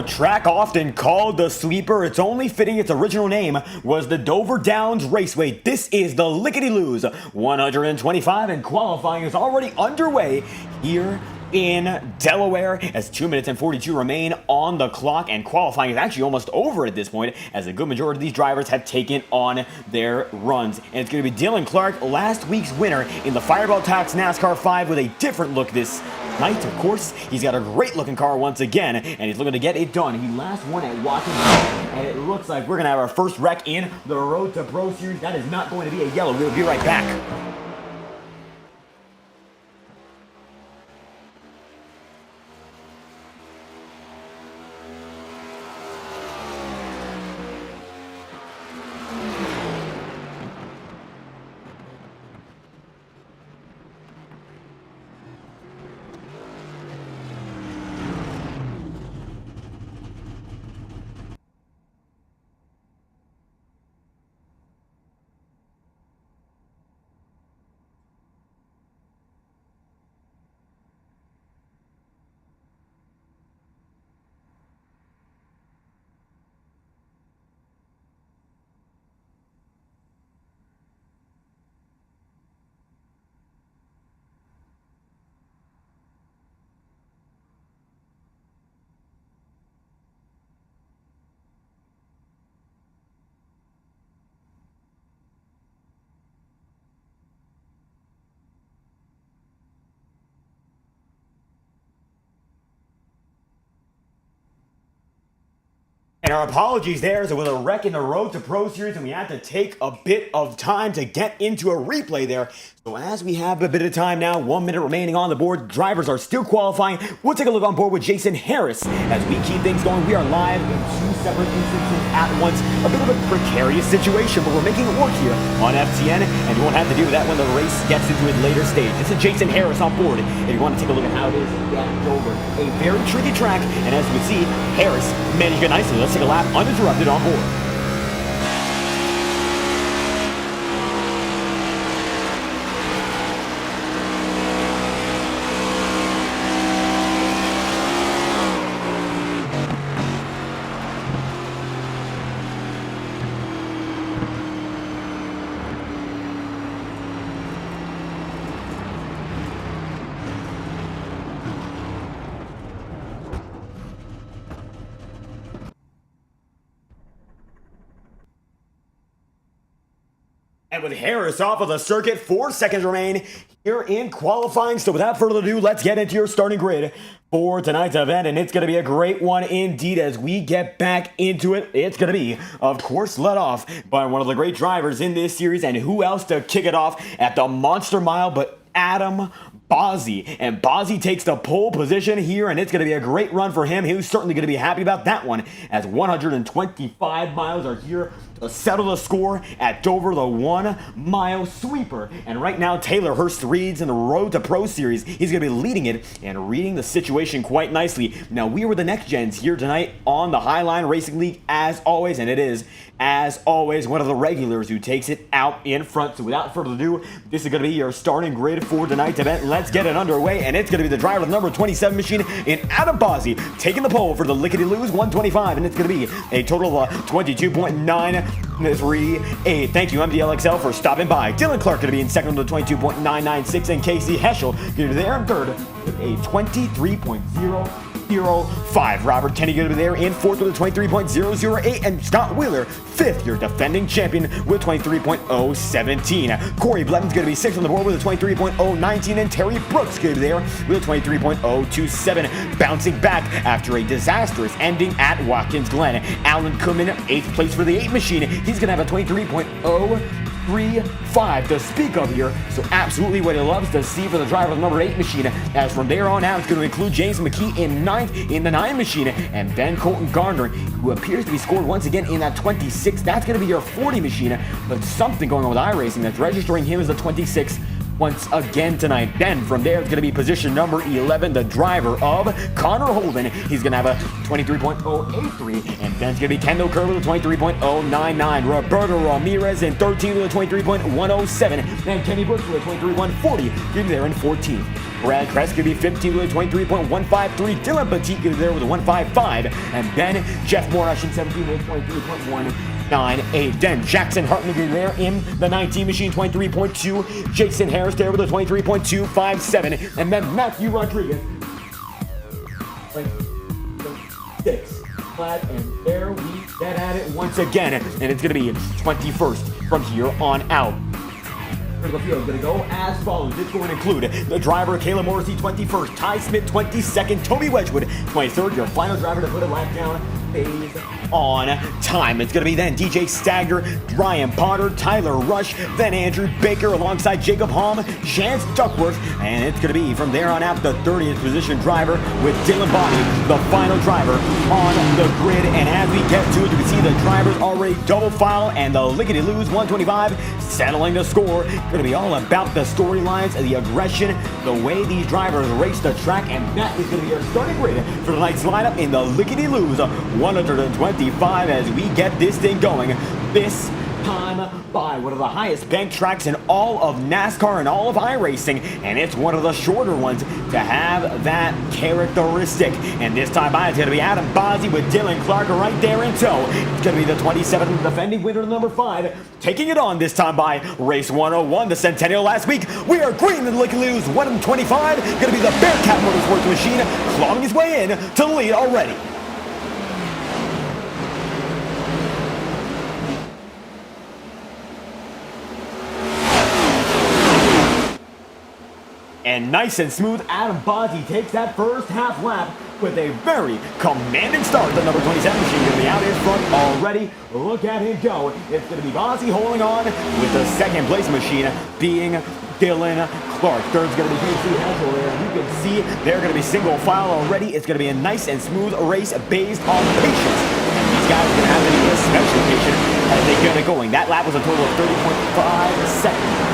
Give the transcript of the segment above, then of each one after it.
a track often called the Sleeper, it's only fitting its original name was the Dover Downs Raceway. This is the Lickety Lew's 125, and qualifying is already underway here in Delaware as 2 minutes and 42 remain on the clock, and qualifying is actually almost over at this point as a good majority of these drivers have taken on their runs. And it's going to be Dylan Clark, last week's winner in the Fireball Talks NASCAR 5, with a different look this night. Of course, he's got a great looking car once again, and he's looking to get it done. He last won at Watkins, and it looks like we're going to have our first wreck in the Road to Pro Series. That is not going to be a yellow. We'll be right back. And our apologies there, as it was a wreck in the Road to Pro Series, and we had to take a bit of time to get into a replay there. So as we have a bit of time now, 1 minute remaining on the board, drivers are still qualifying. We'll take a look on board with Jason Harris as we keep things going. We are live in two separate instances at once. A bit of a precarious situation, but we're making it work here on FTN, and you won't have to do that when the race gets into its later stage. This is Jason Harris on board. If you want to take a look at how it is at Dover, a very tricky track, and as we can see, Harris managed it nicely. Let's take a lap uninterrupted on board. And with Harris off of the circuit, 4 seconds remain here in qualifying. So without further ado, let's get into your starting grid for tonight's event. And it's going to be a great one indeed as we get back into it. It's going to be, of course, led off by one of the great drivers in this series. And who else to kick it off at the Monster Mile but Adam Bozzi. And Bozzi takes the pole position here, and it's going to be a great run for him. He's certainly going to be happy about that one, as 125 miles are here to settle the score at Dover, the 1 mile sweeper. And right now, Taylor Hurst reads in the Road to Pro Series. He's going to be leading it and reading the situation quite nicely. Now, we were the Next Gens here tonight on the Highline Racing League, as always, and it is, as always, one of the regulars who takes it out in front. So without further ado, this is going to be your starting grid for tonight's event. Let's get it underway, and it's going to be the driver of the number 27 machine in Adam Bozzi taking the pole for the Lickety Lew's 125, and it's going to be a total of 22.938. Thank you, MDLXL, for stopping by. Dylan Clark going to be in second with a 22.996, and Casey Heschel going to be there in third with a 23.005. Robert Tenney going to be there in fourth with a 23.008, and Scott Wheeler, fifth, your defending champion, with 23.017. Corey Bletton's going to be sixth on the board with a 23.019, and Terry Brooks going to be there with a 23.027. Bouncing back after a disastrous ending at Watkins Glen, Alan Kuhlman, eighth place for the 8 machine. He's going to have a 23.035 to speak of here. So absolutely what he loves to see for the driver of the number 8 machine. As from there on out, it's going to include James McKee in 9th in the 9 machine, and Ben Colton Gardner, who appears to be scored once again in that 26. That's going to be your 40 machine, but something going on with iRacing that's registering him as the 26 once again tonight. Then from there, it's going to be position number 11, the driver of Connor Holden. He's going to have a 23.083, and then it's going to be Kendall Kerr with a 23.099, Roberto Ramirez in 13 with a 23.107, and Kenny Brooks with a 23.140. You're there in 14th. Brad Kress could be 15 with a 23.153. Dylan Petit is there with a 155. And then Jeff Morash in 17 with a 23.198. Then Jackson Hartman there in the 19 machine, 23.2. Jason Harris there with a 23.257. And then Matthew Rodriguez, 6. And there we get at it once again. And it's going to be 21st from here on out. The field is going to go as follows. It's going to include the driver, Kayla Morrissey, 21st, Ty Smith, 22nd, Toby Wedgwood, 23rd, your final driver to put a lap down phase on time. It's going to be then DJ Stagger, Ryan Potter, Tyler Rush, then Andrew Baker alongside Jacob Halm, Chance Duckworth, and it's going to be from there on out the 30th position driver with Dylan Bonney, the final driver on the grid. And as we get to it, you can see the drivers already double file and the Lickety Lew's 125 settling the score. Going to be all about the storylines, the aggression, the way these drivers race the track, and that is going to be our starting grid for tonight's lineup in the Lickety Lew's 125 as we get this thing going. This time by one of the highest bank tracks in all of NASCAR and all of iRacing, and it's one of the shorter ones to have that characteristic. And this time by, it's going to be Adam Bozzi with Dylan Clark right there in tow. It's going to be the 27th defending winner, number 5, taking it on this time by race 101, the Centennial last week. We are green in Lickety Lew's 125. Going to be the Bearcat Motorsports machine clawing his way in to lead already. And nice and smooth, Adam Bozzi takes that first half lap with a very commanding start. The number 27 machine going to be out in front already. Look at him go. It's going to be Bozzi holding on with the second place machine being Dylan Clark. Third's going to be Casey Hassel there. You can see they're going to be single file already. It's going to be a nice and smooth race based on patience. And these guys are going to have to be especially patient as they get it going. That lap was a total of 30.5 seconds.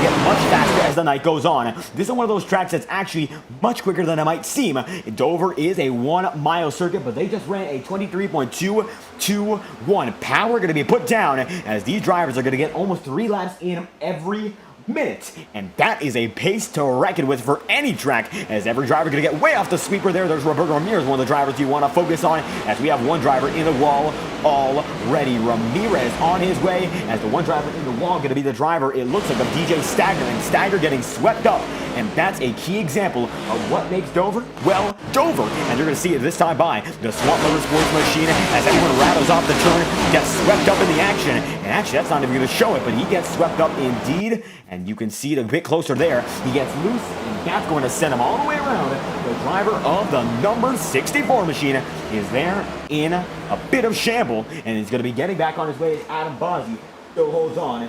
Get much faster as the night goes on. This is one of those tracks that's actually much quicker than it might seem. Dover is a 1-mile circuit, but they just ran a 23.221. Power going to be put down as these drivers are going to get almost 3 laps in every minute, and that is a pace to reckon with for any track, as every driver going to get way off the sweeper there. There's Roberto Ramirez, one of the drivers you want to focus on, as we have one driver in the wall already. Ramirez on his way, as the one driver in the wall going to be the driver, it looks like, of DJ Stagger, and Stagger getting swept up, and that's a key example of what makes Dover, well, Dover. And you're going to see it this time by the Swamp Motorsports machine, as anyone rattles off the turn, gets swept up in the action, and actually that's not even going to show it, but he gets swept up indeed. And you can see it a bit closer there. He gets loose, and that's going to send him all the way around. The driver of the number 64 machine is there in a bit of shamble, and he's going to be getting back on his way as Adam Bozzi still holds on.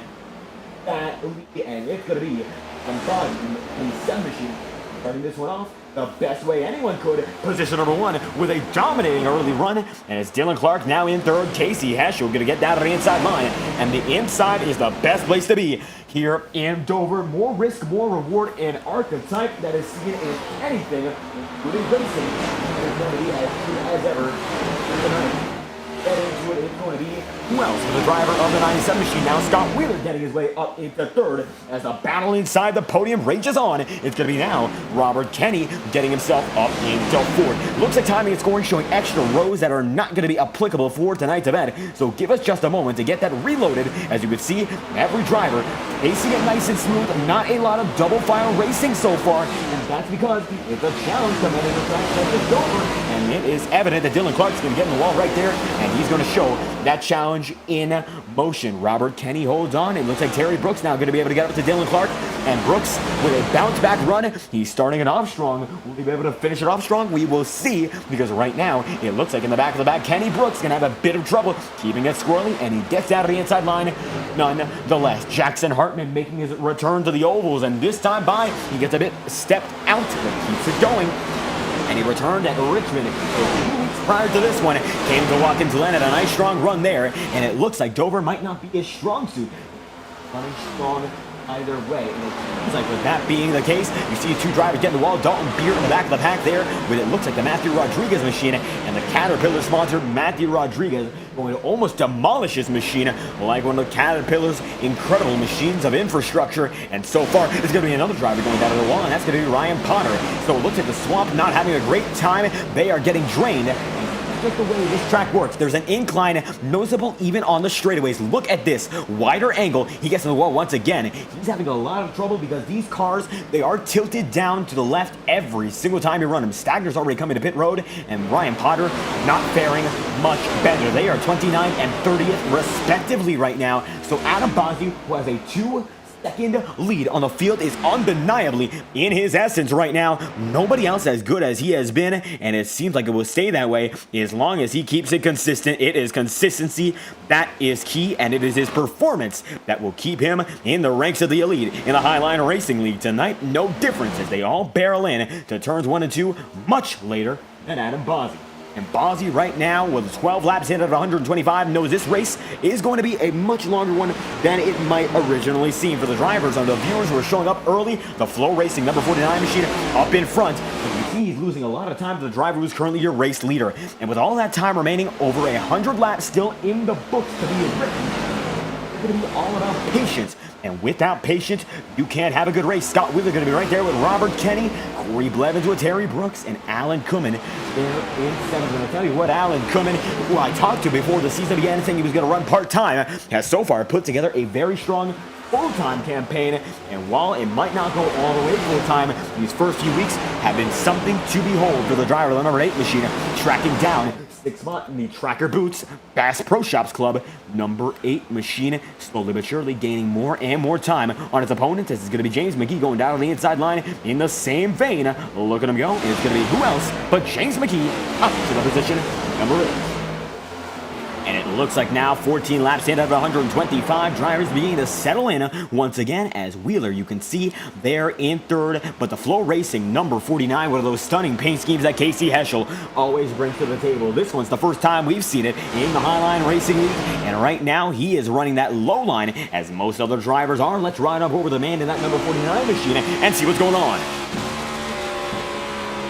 That lead, and it's going to be Bozzi in the 7 machine starting this one off the best way anyone could. Position number 1 with a dominating early run, and it's Dylan Clark now in third. Casey Heschel going to get down to the inside line, and the inside is the best place to be here in Dover. More risk, more reward, an archetype that is seen in anything, including racing. It's going to be as true as ever tonight. Get into it, it's going to be who else? For the driver of the 97 machine now, Scott Wheeler getting his way up into third as the battle inside the podium rages on. It's going to be now Robert Kenny getting himself up into fourth. Looks like timing and scoring showing extra rows that are not going to be applicable for tonight's event, so give us just a moment to get that reloaded. As you can see, every driver pacing it nice and smooth, not a lot of double file racing so far, and that's because it's a challenge coming in the track like this Dover, and it is evident that Dylan Clark's going to get in the wall right there, and he's going to show that challenge in motion. Robert Kenny holds on. It looks like Terry Brooks now going to be able to get up to Dylan Clark, and Brooks with a bounce back run. He's starting it off strong. Will he be able to finish it off strong? We will see, because right now it looks like in the back of the back, Kenny Brooks going to have a bit of trouble keeping it squirrely, and he gets out of the inside line nonetheless. Jackson Hartman making his return to the ovals, and this time by, he gets a bit stepped out, but keeps it going. And he returned at Richmond a few weeks prior to this one. Came to Watkins Glen at a nice strong run there, and it looks like Dover might not be his strong suit. running strong either way. And it seems like with that being the case, you see two drivers getting the wall. Dalton Beer in the back of the pack there with it looks like the Matthew Rodriguez machine, and the Caterpillar sponsor Matthew Rodriguez going to almost demolish his machine like one of the Caterpillar's incredible machines of infrastructure. And so far, it's going to be another driver going down to the wall, and that's going to be Ryan Potter. So it looks like the Swamp not having a great time. They are getting drained. Just the way this track works, there's an incline noticeable even on the straightaways. Look at this wider angle. He gets to the wall once again. He's having a lot of trouble because these cars, they are tilted down to the left every single time you run them. Stagner's already coming to pit road, and Ryan Potter not faring much better. They are 29th and 30th respectively right now. So Adam Bossi, who has a 2-second lead on the field, is undeniably in his essence right now. Nobody else as good as he has been, and it seems like it will stay that way as long as he keeps it consistent. It is consistency that is key, and it is his performance that will keep him in the ranks of the elite in the Highline Racing League tonight. No difference as they all barrel in to turns 1 and 2 much later than Adam Bossi. And Bossi right now, with 12 laps in at 125, knows this race is going to be a much longer one than it might originally seem for the drivers. And the viewers who are showing up early, the Flow Racing number 49 machine up in front. And you see he's losing a lot of time to the driver who's currently your race leader. And with all that time remaining, over 100 laps still in the books to be written, it's going to be all about patience. And without patience, you can't have a good race. Scott Wheeler going to be right there with Robert Kenny, Corey Blevins with Terry Brooks, and Alan Kuhlman there in 7th. And I'll tell you what, Alan Kuhlman, who I talked to before the season began saying he was going to run part-time, has so far put together a very strong full-time campaign. And while it might not go all the way full-time, these first few weeks have been something to behold for the driver of the number 8 machine, tracking down 6th spot in the Tracker Boots Bass Pro Shops Club number 8 machine, slowly but surely gaining more and more time on its opponent. This is going to be James McGee going down on the inside line in the same vein. Look at him go. It's going to be who else but James McGee up to the position number 8. And it looks like now 14 laps in out of 125 drivers beginning to settle in once again as Wheeler, you can see, there in 3rd. But the Flow Racing number 49, one of those stunning paint schemes that Casey Heschel always brings to the table. This one's the first time we've seen it in the Highline Racing League. And right now he is running that low line as most other drivers are. Let's ride up over the man in that number 49 machine and see what's going on.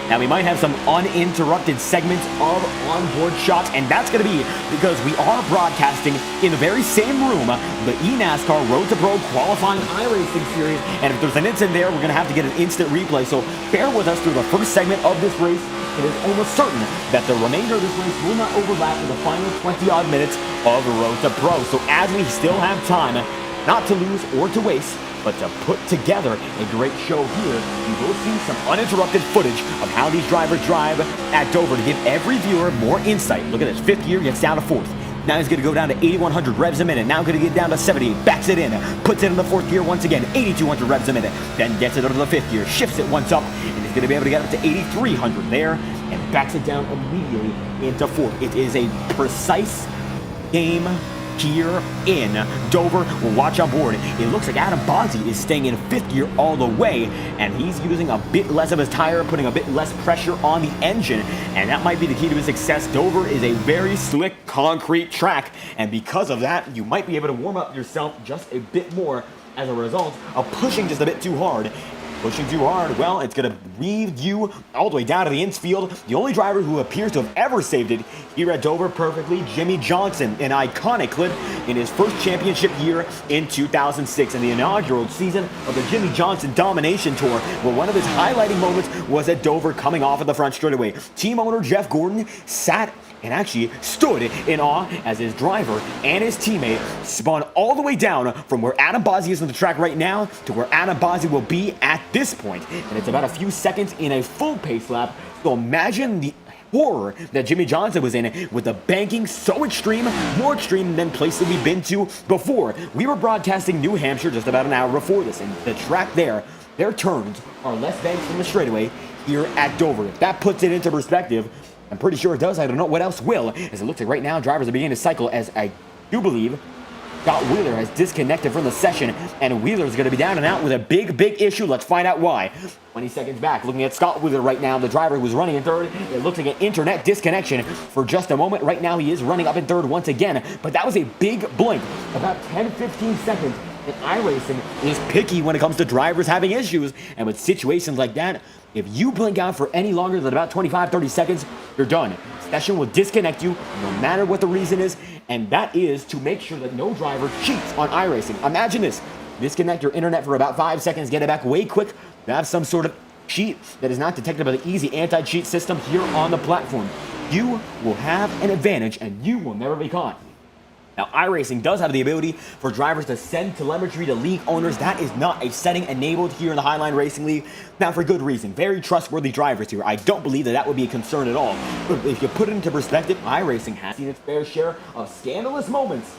Now, we might have some uninterrupted segments of onboard shots, and that's going to be because we are broadcasting in the very same room the eNASCAR Road to Pro qualifying iRacing series, and if there's an incident there, we're going to have to get an instant replay, so bear with us through the first segment of this race. It is almost certain that the remainder of this race will not overlap with the final 20-odd minutes of the Road to Pro, so as we still have time, not to lose or to waste, but to put together a great show here, you will see some uninterrupted footage of how these drivers drive at Dover to give every viewer more insight. Look at this, 5th gear gets down to 4th. Now he's going to go down to 8,100 revs a minute. Now going to get down to 70, backs it in, puts it in the 4th gear once again, 8,200 revs a minute. Then gets it over to the 5th gear, shifts it once up, and he's going to be able to get up to 8,300 there, and backs it down immediately into 4th. It is a precise game here in Dover. We'll watch on board. It looks like Adam Bossi is staying in 5th gear all the way, and he's using a bit less of his tire, putting a bit less pressure on the engine, and that might be the key to his success. Dover is a very slick concrete track, and because of that, you might be able to warm up yourself just a bit more as a result of pushing just a bit too hard. Pushing too hard, well, it's going to weave you all the way down to the infield. The only driver who appears to have ever saved it here at Dover perfectly, Jimmy Johnson, an iconic clip in his first championship year in 2006, in the inaugural season of the Jimmy Johnson Domination Tour, where one of his highlighting moments was at Dover coming off of the front straightaway. Team owner Jeff Gordon sat and actually stood in awe as his driver and his teammate spun all the way down from where Adam Bossi is on the track right now to where Adam Bossi will be at this point. And it's about a few seconds in a full pace lap. So imagine the horror that Jimmy Johnson was in with the banking so extreme, more extreme than places we've been to before. We were broadcasting New Hampshire just about an hour before this, and the track there, their turns are less banks from the straightaway here at Dover. If that puts it into perspective, I'm pretty sure it does. I don't know what else will, as it looks like right now drivers are beginning to cycle, as I do believe Scott Wheeler has disconnected from the session, and Wheeler's going to be down and out with a big issue. Let's find out why. 20 seconds back, looking at Scott Wheeler right now, the driver who was running in 3rd. It looks like an internet disconnection for just a moment. Right now he is running up in 3rd once again, but that was a big blink, about 10-15 seconds And iRacing is picky when it comes to drivers having issues. And with situations like that, if you blink out for any longer than about 25-30 seconds, you're done. Session will disconnect you no matter what the reason is, and that is to make sure that no driver cheats on iRacing. Imagine this. Disconnect your internet for about 5 seconds, get it back way quick, to have some sort of cheat that is not detected by the easy anti-cheat system here on the platform. You will have an advantage and you will never be caught. Now, iRacing does have the ability for drivers to send telemetry to league owners. That is not a setting enabled here in the Highline Racing League. Now, for good reason. Very trustworthy drivers here. I don't believe that would be a concern at all. But if you put it into perspective, iRacing has seen its fair share of scandalous moments.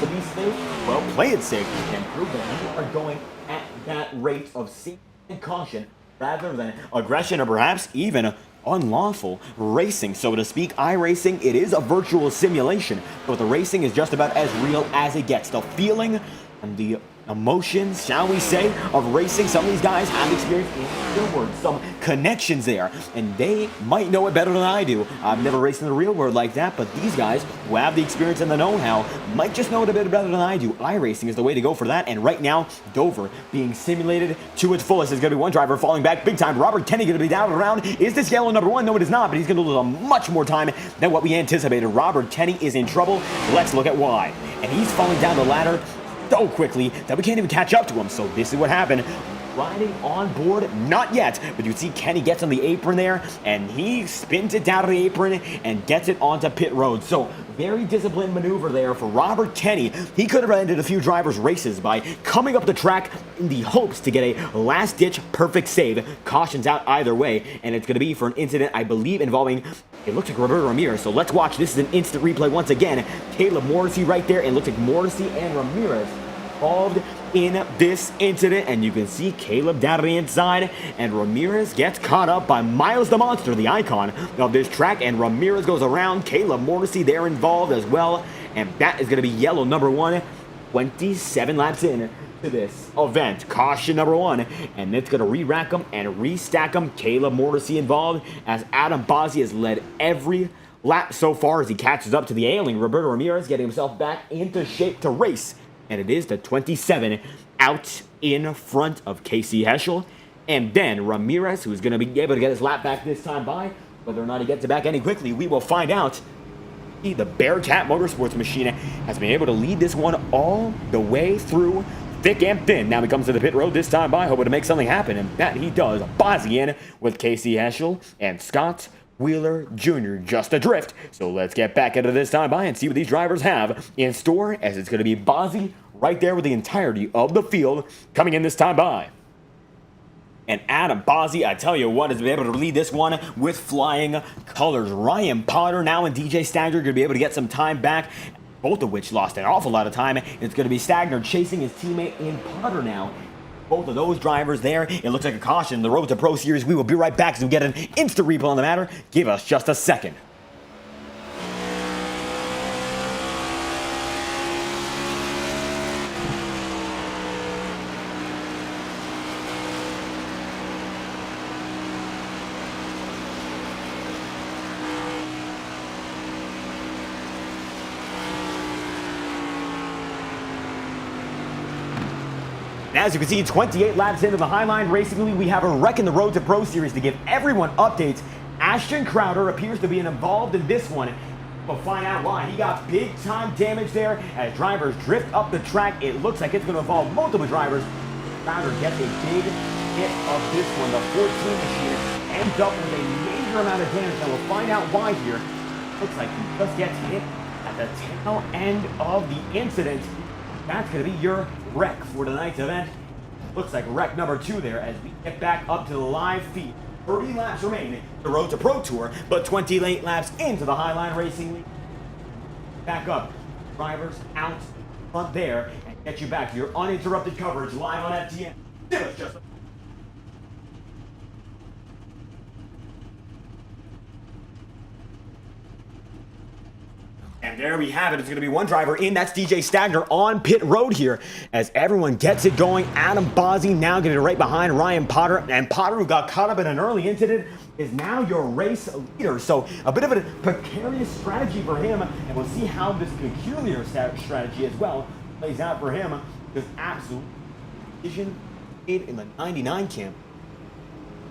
To be safe, well, play it safe and prove that you are going at that rate of safety and caution rather than aggression or perhaps even unlawful racing, so to speak. iRacing, it is a virtual simulation, but the racing is just about as real as it gets. The feeling and the emotions, shall we say, of racing. Some of these guys have experience in the real world, some connections there, and they might know it better than I do. I've never raced in the real world like that, but these guys who have the experience and the know-how might just know it a bit better than I do. iRacing is the way to go for that, and right now, Dover being simulated to its fullest. Is going to be one driver falling back big time. Robert Tenney going to be down and around. Is this yellow number one? No, it is not, but he's going to lose much more time than what we anticipated. Robert Tenney is in trouble. Let's look at why. And he's falling down the ladder so quickly that we can't even catch up to him. So this is what happened. Riding on board, not yet, but you see Kenny gets on the apron there, and he spins it down to the apron and gets it onto pit road. So very disciplined maneuver there for Robert Tenney. He could have ended a few drivers' races by coming up the track in the hopes to get a last-ditch perfect save. Cautions out either way, and it's going to be for an incident, I believe, involving, it looks like Roberto Ramirez. So let's watch. This is an instant replay once again. Caleb Morrissey right there. It looks like Morrissey and Ramirez involved in this incident, and you can see Caleb down to the inside, and Ramirez gets caught up by Miles the Monster, the icon of this track, and Ramirez goes around. Caleb Morrissey there involved as well, and that is going to be yellow number one, 27 laps in to this event. Caution number one, and it's going to re-rack them and re-stack them. Caleb Morrissey involved, as Adam Bozzi has led every lap so far as he catches up to the ailing Roberto Ramirez, getting himself back into shape to race. And it is the 27 out in front of Casey Heschel. And then Ramirez, who's going to be able to get his lap back this time by. Whether or not he gets it back any quickly, we will find out. The Bearcat Motorsports machine has been able to lead this one all the way through thick and thin. Now he comes to the pit road this time by, hoping to make something happen. And that he does. Bozzy in with Casey Heschel and Scott Wheeler Jr. just adrift. So let's get back into this time by and see what these drivers have in store, as it's going to be Bozzy right there with the entirety of the field coming in this time by. And Adam Bozzi, I tell you what, has been able to lead this one with flying colors. Ryan Potter now and DJ Stagner going to be able to get some time back, both of which lost an awful lot of time. It's going to be Stagner chasing his teammate in Potter now. Both of those drivers there, it looks like a caution. The Road to Pro Series, we will be right back as we get an instant replay on the matter. Give us just a second. As you can see, 28 laps into the Highline Racing League, we have a wreck in the Road to Pro Series to give everyone updates. Ashton Crowder appears to be involved in this one. We'll find out why. He got big time damage there as drivers drift up the track. It looks like it's going to involve multiple drivers. Crowder gets a big hit of this one. The 14 machine ends up with a major amount of damage. Now we'll find out why here. Looks like he just gets hit at the tail end of the incident. That's going to be your wreck for tonight's event. Looks like wreck number 2 there as we get back up to the live feed. 30 laps remain the Road to Pro Tour, but 28 laps into the Highline Racing League. Back up. Drivers out front there and get you back to your uninterrupted coverage live on FTN. Give us just a And there we have it. It's going to be one driver in. That's DJ Stagner on pit road here as everyone gets it going. Adam Bozzi now getting right behind Ryan Potter. And Potter, who got caught up in an early incident, is now your race leader. So a bit of a precarious strategy for him. And we'll see how this peculiar strategy as well plays out for him. Just absolute decision made in the 99 camp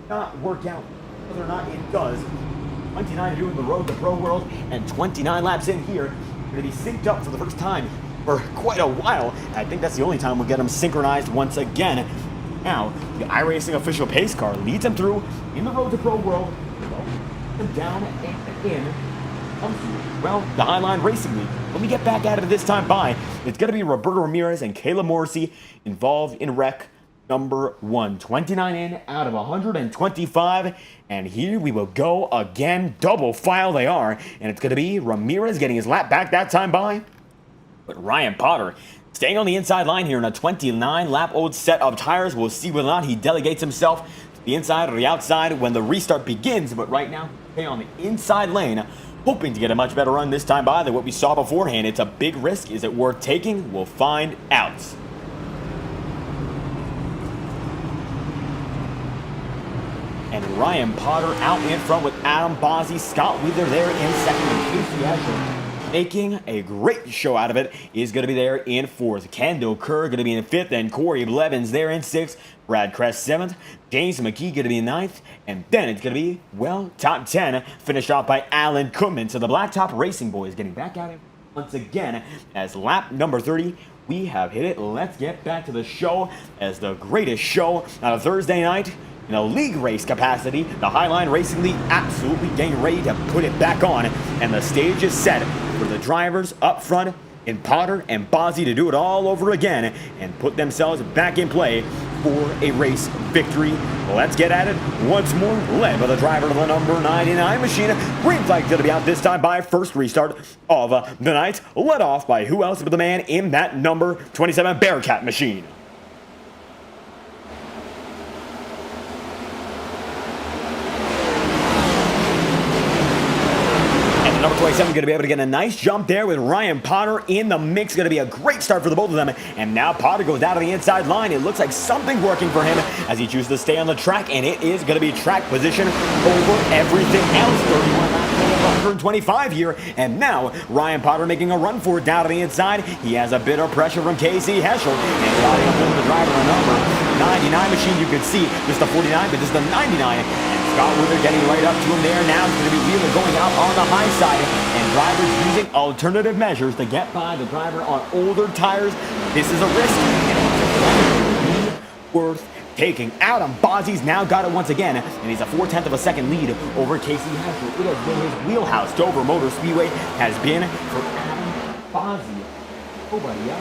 not work out. Whether or not it does. 29 to do in the road to pro world, and 29 laps in here. Going to be synced up for the first time for quite a while. I think that's the only time we'll get them synchronized once again. Now, the iRacing official pace car leads them through in the road to pro world. And down and in comes to, well, the Highline Racing League. When we get back at it this time by, it's going to be Roberto Ramirez and Kayla Morrissey involved in wreck number 1. 29 in out of 125. And here we will go again. Double file they are. And it's going to be Ramirez getting his lap back that time by. But Ryan Potter staying on the inside line here in a 29 lap old set of tires. We'll see whether or not he delegates himself to the inside or the outside when the restart begins. But right now, stay on the inside lane, hoping to get a much better run this time by than what we saw beforehand. It's a big risk. Is it worth taking? We'll find out. And Ryan Potter out in front with Adam Bozzi, Scott Wheeler there in second, and Casey Asher making a great show out of it is going to be there in fourth. Kendall Kerr going to be in fifth, and Corey Blevins there in sixth. Brad Kress seventh. James McKee going to be in ninth. And then it's going to be, well, top 10 finished off by Alan Koopman. So the Blacktop Racing Boys getting back at it once again as lap number 30. We have hit it. Let's get back to the show as the greatest show on a Thursday night. In a league race capacity, the Highline Racing League absolutely getting ready to put it back on, and the stage is set for the drivers up front in Potter and Bozzi to do it all over again and put themselves back in play for a race victory. Let's get at it once more, led by the driver of the number 99 machine. Green flag going to be out this time by first restart of the night, led off by who else but the man in that number 27 Bearcat machine. Number 27 going to be able to get a nice jump there with Ryan Potter in the mix. Going to be a great start for the both of them. And now Potter goes out of the inside line. It looks like something working for him as he chooses to stay on the track. And it is going to be track position over everything else. 31 laps, 125 here. And now Ryan Potter making a run for it down to the inside. He has a bit of pressure from Casey Heschel. And riding up over the driver on number 99 machine. You could see just the 49, but this is the 99. Scott Wheeler getting right up to him there. Now it's going to be Wheeler going out on the high side. And drivers using alternative measures to get by the driver on older tires. This is a risk. And it's worth taking. Adam Bozzi's now got it once again. And he's a 4/10 of a second lead over Casey Heschel. It has been his wheelhouse. Dover Motor Speedway has been for Adam Bozzi. Oh, buddy, yeah.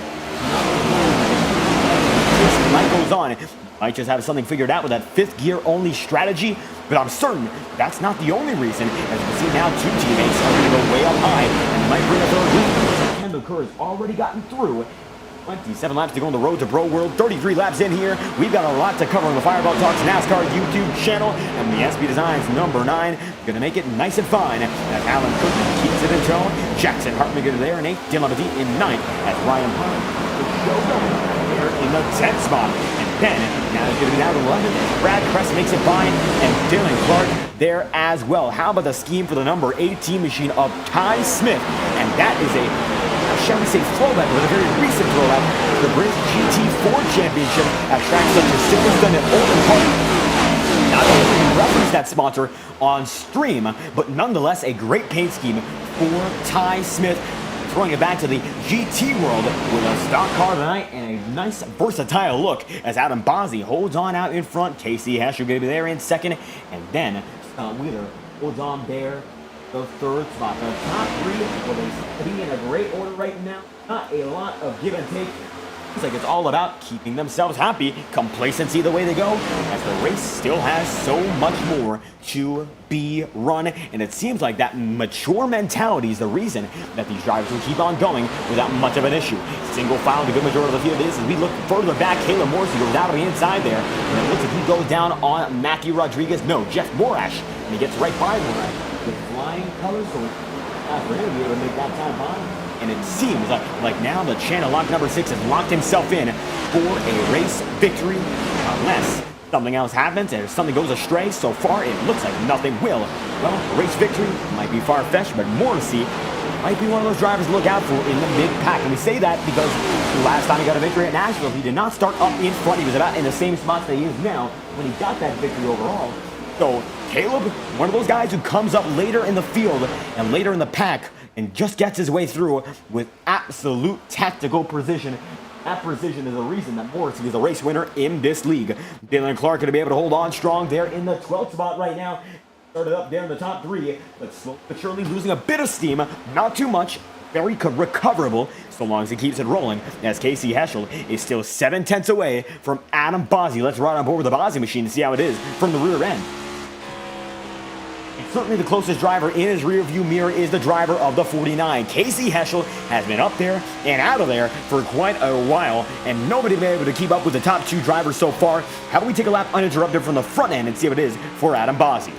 This light goes on. Might just have something figured out with that fifth gear only strategy, but I'm certain that's not the only reason. As you can see now, two teammates are going to go way up high and might bring a third lead. Kendall Kerr has already gotten through. 27 laps to go on the road to Pro World. 33 laps in here. We've got a lot to cover on the Fireball Talks NASCAR YouTube channel. And the SB Designs number 9 going to make it nice and fine as Alan Koopman keeps it in tow. Jackson Hartman get there in 8th. Dylan Petit in 9th as Ryan Potter there in the 10th spot. And then now it's going to be down to 11th. Brad Kress makes it by, and Dylan Clark there as well. How about the scheme for the number 18 machine of Ty Smith? And that is a, shall we say, throwback, but a very recent throwback to the British GT4 Championship at tracks such as Silverstone and Oldham Park. Not only do we reference that sponsor on stream, but nonetheless a great paint scheme for Ty Smith, throwing it back to the GT world with a stock car tonight and a nice versatile look as Adam Bozzi holds on out in front. Casey Heschel going to be there in second, and then Scott Wheeler holds on there the third spot. The top three will be in a great order right now. Not a lot of give and take. Looks like it's all about keeping themselves happy. Complacency the way they go, as the race still has so much more to be run. And it seems like that mature mentality is the reason that these drivers will keep on going without much of an issue. Single file, the good majority of the field is. As we look further back, Kayla Morrissey goes out on the inside there. And it looks like he goes down on Mackie Rodriguez. No, Jeff Morash. And he gets right by Morash with flying colors. So for him to be able to make that time by. And it seems like now the channel lock number 6 has locked himself in for a race victory, unless something else happens and something goes astray. So far, it looks like nothing will. Well, race victory might be far-fetched, but Morrissey might be one of those drivers to look out for in the mid-pack. And we say that because last time he got a victory at Nashville, he did not start up in front. He was about in the same spots that he is now when he got that victory overall. So Caleb, one of those guys who comes up later in the field and later in the pack and just gets his way through with absolute tactical precision. That precision is the reason that Morrissey is a race winner in this league. Dylan Clark going to be able to hold on strong there in the 12th spot right now. Started up there in the top 3, but slowly but surely losing a bit of steam. Not too much. Very recoverable, so long as he keeps it rolling, as Casey Heschel is still 7/10 away from Adam Bozzi. Let's ride on board with the Bozzi machine to see how it is from the rear end. Certainly the closest driver in his rearview mirror is the driver of the 49. Casey Heschel has been up there and out of there for quite a while, and nobody been able to keep up with the top 2 drivers so far. How about we take a lap uninterrupted from the front end and see how it is for Adam Bozzi.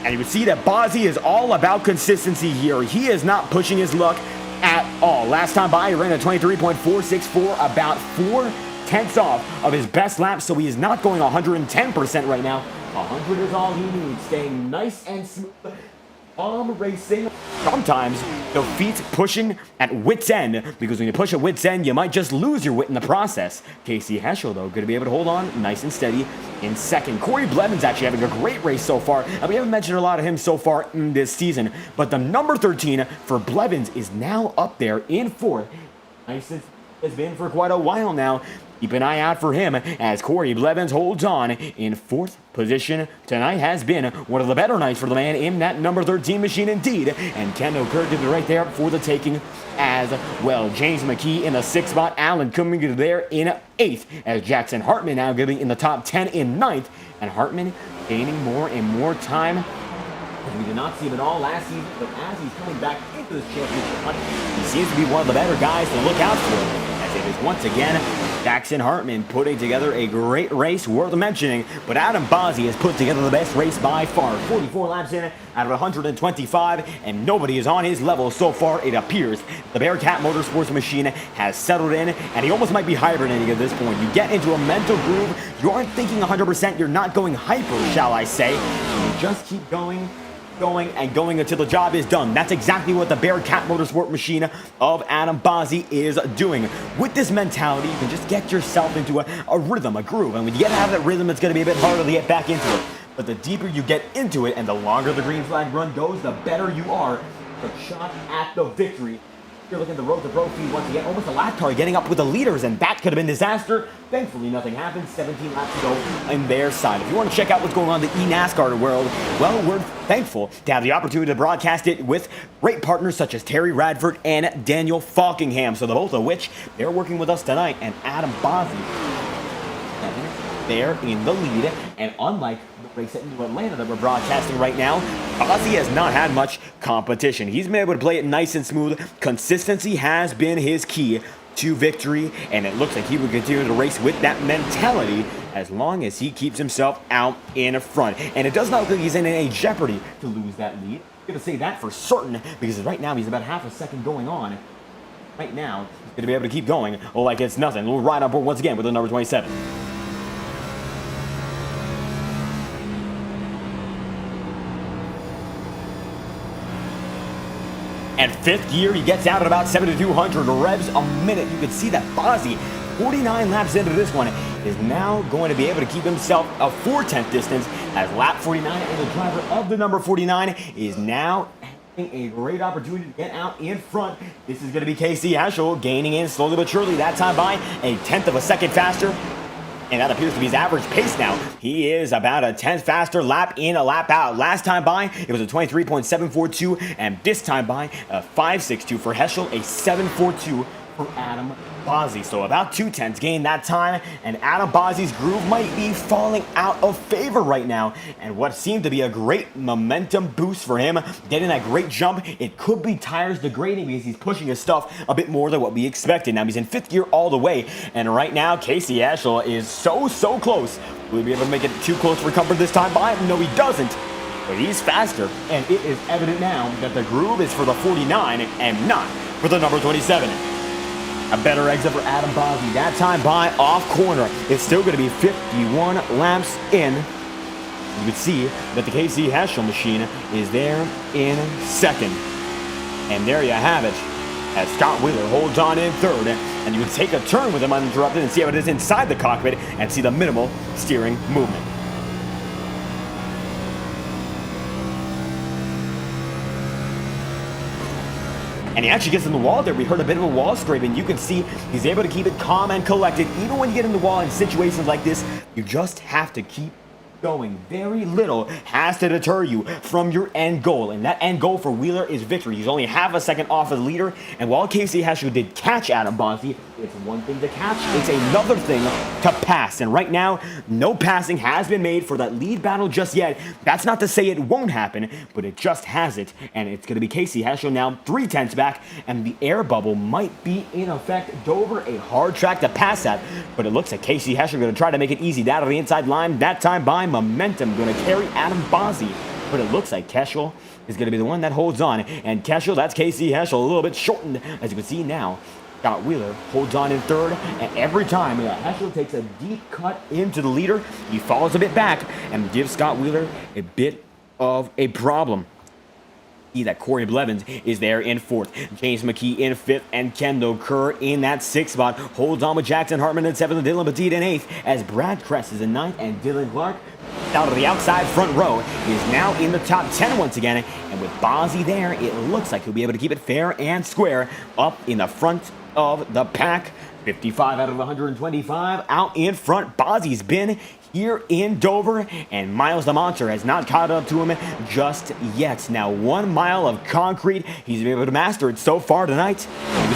And you would see that Bozzi is all about consistency here. He is not pushing his luck at all. Last time by, he ran a 23.464, about 4/10 off of his best lap, so he is not going 110% right now. 100 is all he needs, staying nice and smooth. Racing. Sometimes defeats pushing at wit's end, because when you push at wit's end, you might just lose your wit in the process. Casey Heschel, though, going to be able to hold on nice and steady in second. Corey Blevins actually having a great race so far, and we haven't mentioned a lot of him so far in this season, but the number 13 for Blevins is now up there in 4th. Nice as has been for quite a while now. Keep an eye out for him as Corey Blevins holds on in 4th position. Tonight has been one of the better nights for the man in that number 13 machine indeed. And Kendall Kerr did it right there for the taking as well. James McKee in the 6th spot. Allen coming to there in 8th as Jackson Hartman now getting in the top 10 in 9th. And Hartman gaining more and more time. We did not see him at all last season, but as he's coming back into this championship hunt, he seems to be one of the better guys to look out for. As it is once again Jackson Hartman putting together a great race worth mentioning, but Adam Bozzi has put together the best race by far. 44 laps in out of 125, and nobody is on his level so far, it appears. The Bearcat Motorsports machine has settled in, and he almost might be hibernating at this point. You get into a mental groove, you aren't thinking 100%, you're not going hyper, shall I say. You just keep going until the job is done. That's exactly what the Bearcat Motorsport machine of Adam Bozzi is doing. With this mentality, you can just get yourself into a rhythm, a groove. And when you get out of that rhythm, it's going to be a bit harder to get back into it. But the deeper you get into it and the longer the green flag run goes, the better you are. The shot at the victory. You're looking at the road to pro feed once again, almost a lap car getting up with the leaders, and that could have been disaster. Thankfully, nothing happened. 17 laps to go on their side. If you want to check out what's going on in the NASCAR world, well, we're thankful to have the opportunity to broadcast it with great partners such as Terry Radford and Daniel Falkingham. So the both of which, they're working with us tonight, and Adam Bozzi there in the lead. And unlike the race at New Atlanta that we're broadcasting right now, Bozzi has not had much competition. He's been able to play it nice and smooth. Consistency has been his key to victory, and it looks like he will continue to race with that mentality as long as he keeps himself out in front. And it does not look like he's in any jeopardy to lose that lead. I'm going to say that for certain, because right now he's about half a second going on. Right now, he's going to be able to keep going like it's nothing. We'll ride on board once again with the number 27. And 5th gear, he gets out at about 7,200 revs a minute. You can see that Bozzi, 49 laps into this one, is now going to be able to keep himself a 4/10 distance as lap 49, and the driver of the number 49 is now having a great opportunity to get out in front. This is going to be Casey Heschel gaining in slowly but surely. That time by a 1/10 of a second faster. And that appears to be his average pace now. He is about a 10th faster lap in, a lap out. Last time by, it was a 23.742, and this time by, a 5.62 for Heschel, a 7.42 for Adam Bozzi. So about 2/10 gain that time, and Adam Bozzi's groove might be falling out of favor right now. And what seemed to be a great momentum boost for him, getting that great jump, it could be tires degrading because he's pushing his stuff a bit more than what we expected. Now he's in 5th gear all the way, and right now Casey Heschel is so close Will he be able to make it too close for comfort this time by him? No, he doesn't. But he's faster, and it is evident now that the groove is for the 49 and not for the number 27. A better exit for Adam Bosby. That time by off corner. It's still going to be 51 laps in. You can see that the Casey Heschel machine is there in second. And there you have it, as Scott Wheeler holds on in third. And you can take a turn with him uninterrupted and see how it is inside the cockpit and see the minimal steering movement. And he actually gets in the wall there. We heard a bit of a wall scrape, and you can see he's able to keep it calm and collected. Even when you get in the wall in situations like this, you just have to keep going. Very little has to deter you from your end goal, and that end goal for Wheeler is victory. He's only half a second off of the leader, and while Casey Heschel did catch Adam Bosby, it's one thing to catch, it's another thing to pass. And right now, no passing has been made for that lead battle just yet. That's not to say it won't happen, but it just hasn't. And it's going to be Casey Heschel now 3/10 back, and the air bubble might be in effect. Dover, a hard track to pass at, but it looks like Casey Heschel going to try to make it easy. That on the inside line, that time by momentum, going to carry Adam Bosby. But it looks like Heschel is going to be the one that holds on. And Heschel, that's Casey Heschel, a little bit shortened, as you can see now. Scott Wheeler holds on in third, and every time Heschel takes a deep cut into the leader, he falls a bit back and gives Scott Wheeler a bit of a problem. See that Corey Blevins is there in fourth, James McKee in fifth, and Kendall Kerr in that sixth spot. Holds on with Jackson Hartman in seventh, and Dylan Petit in eighth, as Brad Kress is in ninth, and Dylan Clark out of the outside front row is now in the top 10 once again. And with Bosby there, it looks like he'll be able to keep it fair and square up in the front of the pack. 55 out of 125 out in front. Bosby's been here in Dover, and Miles the Monster has not caught up to him just yet. Now 1 mile of concrete, he's been able to master it so far tonight. You can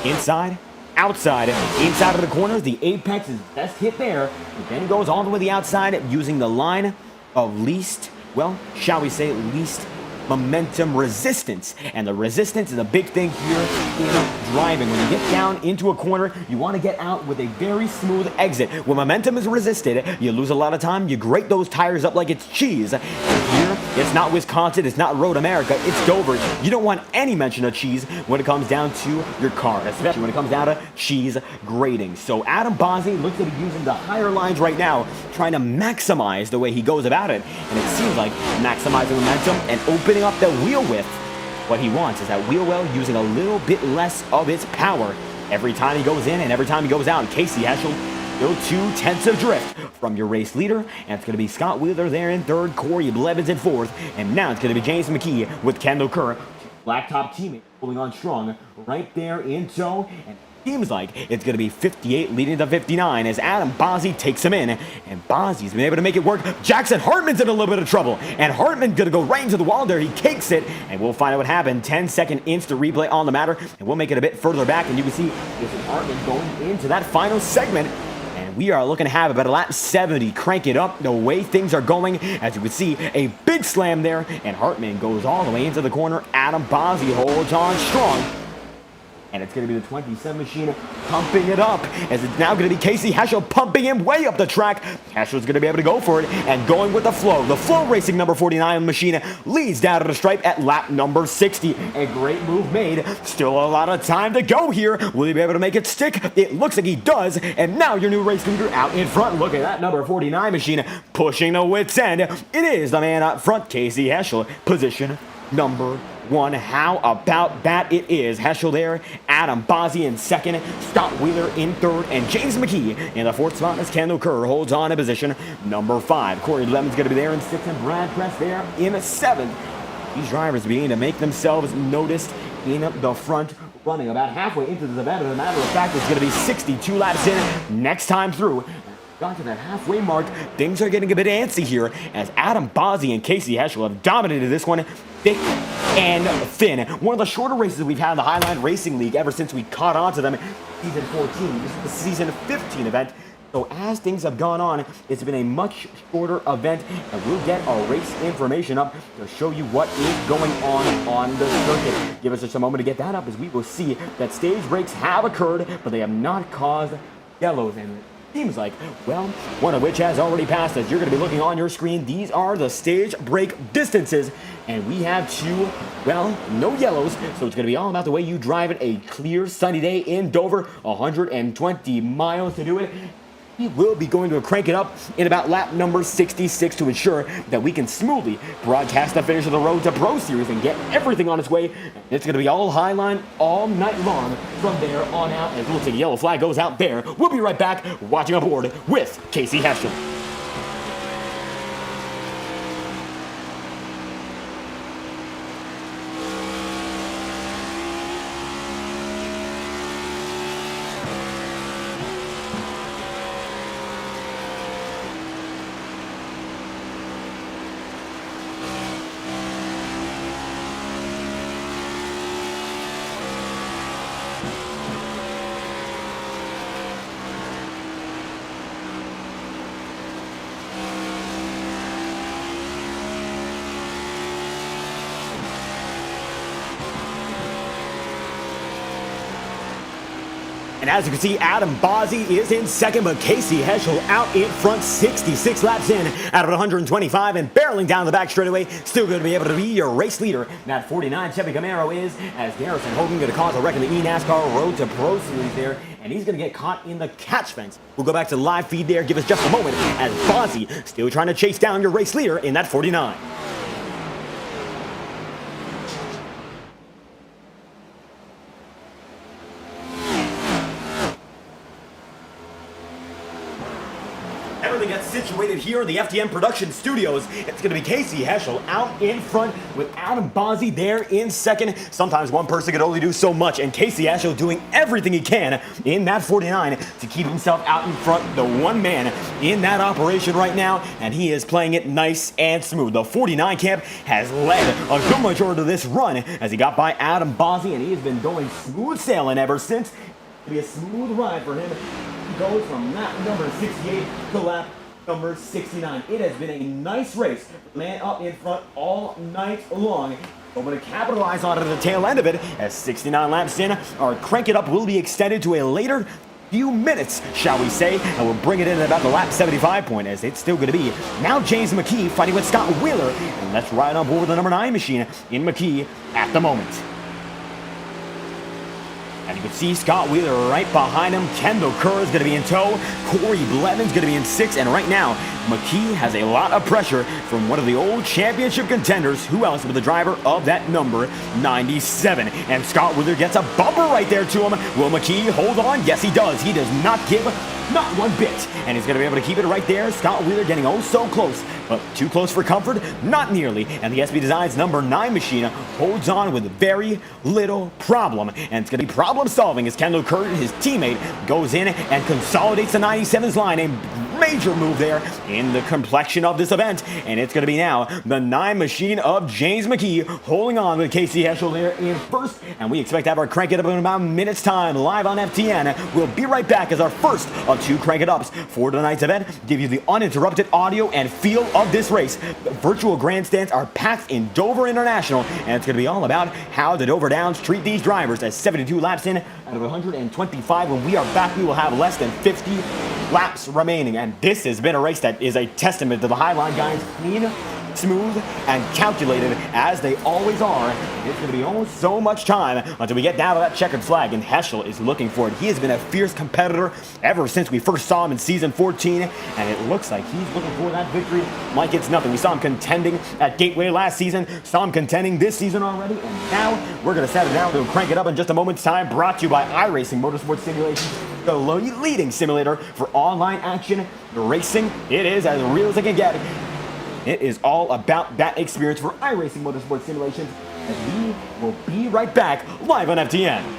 see inside, outside, inside of the corners, the apex is best hit there. It then goes all the way to the outside using the line of least, well, shall we say least momentum resistance. And the resistance is a big thing here in driving. When you get down into a corner, you want to get out with a very smooth exit. When momentum is resisted, you lose a lot of time. You grate those tires up like it's cheese. And here, it's not Wisconsin, it's not Road America, it's Dover. You don't want any mention of cheese when it comes down to your car, especially when it comes down to cheese grating. So Adam Bosby looks to be using the higher lines right now, trying to maximize the way he goes about it. And it seems like maximizing momentum and opening up the wheel width. What he wants is that wheel well using a little bit less of its power every time he goes in and every time he goes out. And Casey Heschel still 2/10 of drift from your race leader, and it's going to be Scott Wheeler there in third, Corey Blevins in fourth, and now it's going to be James McKee with Kendall Kerr, blacktop teammate, holding on strong right there in tow. And seems like it's going to be 58 leading to 59 as Adam Bosby takes him in, and Bosby's been able to make it work. Jackson Hartman's in a little bit of trouble, and Hartman's going to go right into the wall there. He cakes it, and we'll find out what happened. 10-second instant replay on the matter, and we'll make it a bit further back, and you can see this is Hartman going into that final segment. And we are looking to have about a lap 70. Crank it up the way things are going. As you can see, a big slam there, and Hartman goes all the way into the corner. Adam Bosby holds on strong. And it's going to be the 27 machine pumping it up, as it's now going to be Casey Heschel pumping him way up the track. Heschel's going to be able to go for it and going with the flow. The flow racing number 49 machine leads down to the stripe at lap number 60. A great move made. Still a lot of time to go here. Will he be able to make it stick? It looks like he does. And now your new race leader out in front. Look at that number 49 machine pushing the wits end. It is the man up front, Casey Heschel, position number 1. How about that? It is Heschel there, Adam Bosby in second, Scott Wheeler in third, and James McKee in the fourth spot as Kendall Kerr holds on in position number 5. Corey Lemon's going to be there in sixth, and Brad Kress there in seventh. These drivers beginning to make themselves noticed in the front, running about halfway into the event. As a matter of fact, it's going to be 62 laps in next time through. Got to that halfway mark, things are getting a bit antsy here as Adam Bosby and Casey Heschel have dominated this one thick and thin. One of the shorter races we've had in the Highline Racing League ever since we caught on to them in season 14. This is the season 15 event. So as things have gone on, it's been a much shorter event, and we'll get our race information up to show you what is going on the circuit. Give us just a moment to get that up, as we will see that stage breaks have occurred, but they have not caused yellows. And seems like, well, one of which has already passed. As you're going to be looking on your screen, these are the stage break distances, and we have two, well, no yellows, so it's going to be all about the way you drive it. A clear sunny day in Dover, 120 miles to do it. We will be going to crank it up in about lap number 66 to ensure that we can smoothly broadcast the finish of the Road to Pro Series and get everything on its way. It's going to be all highline all night long from there on out. As it looks like a yellow flag goes out there. We'll be right back watching aboard with Casey Heschel. And as you can see, Adam Bozzi is in second, but Casey Heschel out in front, 66 laps in out of 125, and barreling down the back straightaway, still going to be able to be your race leader. That 49 Chevy Camaro is, as Garrison Hogan going to cause a wreck in the NASCAR Road to Pro Series there, and he's going to get caught in the catch fence. We'll go back to the live feed there, give us just a moment, as Bozzi still trying to chase down your race leader in that 49. Everything gets situated here in the FTM Production Studios. It's going to be Casey Heschel out in front with Adam Bozzi there in second. Sometimes one person can only do so much, and Casey Heschel doing everything he can in that 49 to keep himself out in front, the one man in that operation right now, and he is playing it nice and smooth. The 49 camp has led a good majority of this run as he got by Adam Bozzi, and he has been going smooth sailing ever since. It'll be a smooth ride for him. Goes from lap number 68 to lap number 69. It has been a nice race. Man up in front all night long. We're going to capitalize on it at the tail end of it as 69 laps in. Our crank it up will be extended to a later few minutes, shall we say, and we'll bring it in at about the lap 75 point, as it's still going to be now James McKee fighting with Scott Wheeler, and let's ride on board the number 9 machine in McKee at the moment. And you can see Scott Wheeler right behind him. Kendall Kerr is going to be in tow. Corey Blevins going to be in 6th. And right now, McKee has a lot of pressure from one of the old championship contenders. Who else but the driver of that number 97? And Scott Wheeler gets a bumper right there to him. Will McKee hold on? Yes, he does. He does not give not one bit. And he's going to be able to keep it right there. Scott Wheeler getting oh so close, but too close for comfort? Not nearly. And the SB Designs number 9 machine holds on with very little problem. And it's going to be problem solving as Kendall Kerr, his teammate, goes in and consolidates the 97's line. A major move there in the complexion of this event. And it's going to be now the 9 machine of James McKee holding on with Casey Heschel there in first. And we expect to have our crank it up in about a minute's time live on FTN. We'll be right back as our first of 2 crank it ups for tonight's event. Give you the uninterrupted audio and feel of this race. The virtual grandstands are packed in Dover International, and it's going to be all about how the Dover Downs treat these drivers. As 72 laps in out of 125, when we are back, we will have less than 50 laps remaining. And this has been a race that is a testament to the Highline guys. Clean, smooth, and calculated as they always are. It's going to be almost so much time until we get down to that checkered flag, and Heschel is looking for it. He has been a fierce competitor ever since we first saw him in season 14, and it looks like he's looking for that victory like it's nothing. We saw him contending at Gateway last season, saw him contending this season already, and now we're going to set it down to crank it up in just a moment's time. Brought to you by iRacing Motorsport Simulation, the leading simulator for online action racing. It is as real as it can get. It is all about that experience for iRacing Motorsport Simulations, and we will be right back live on FTN.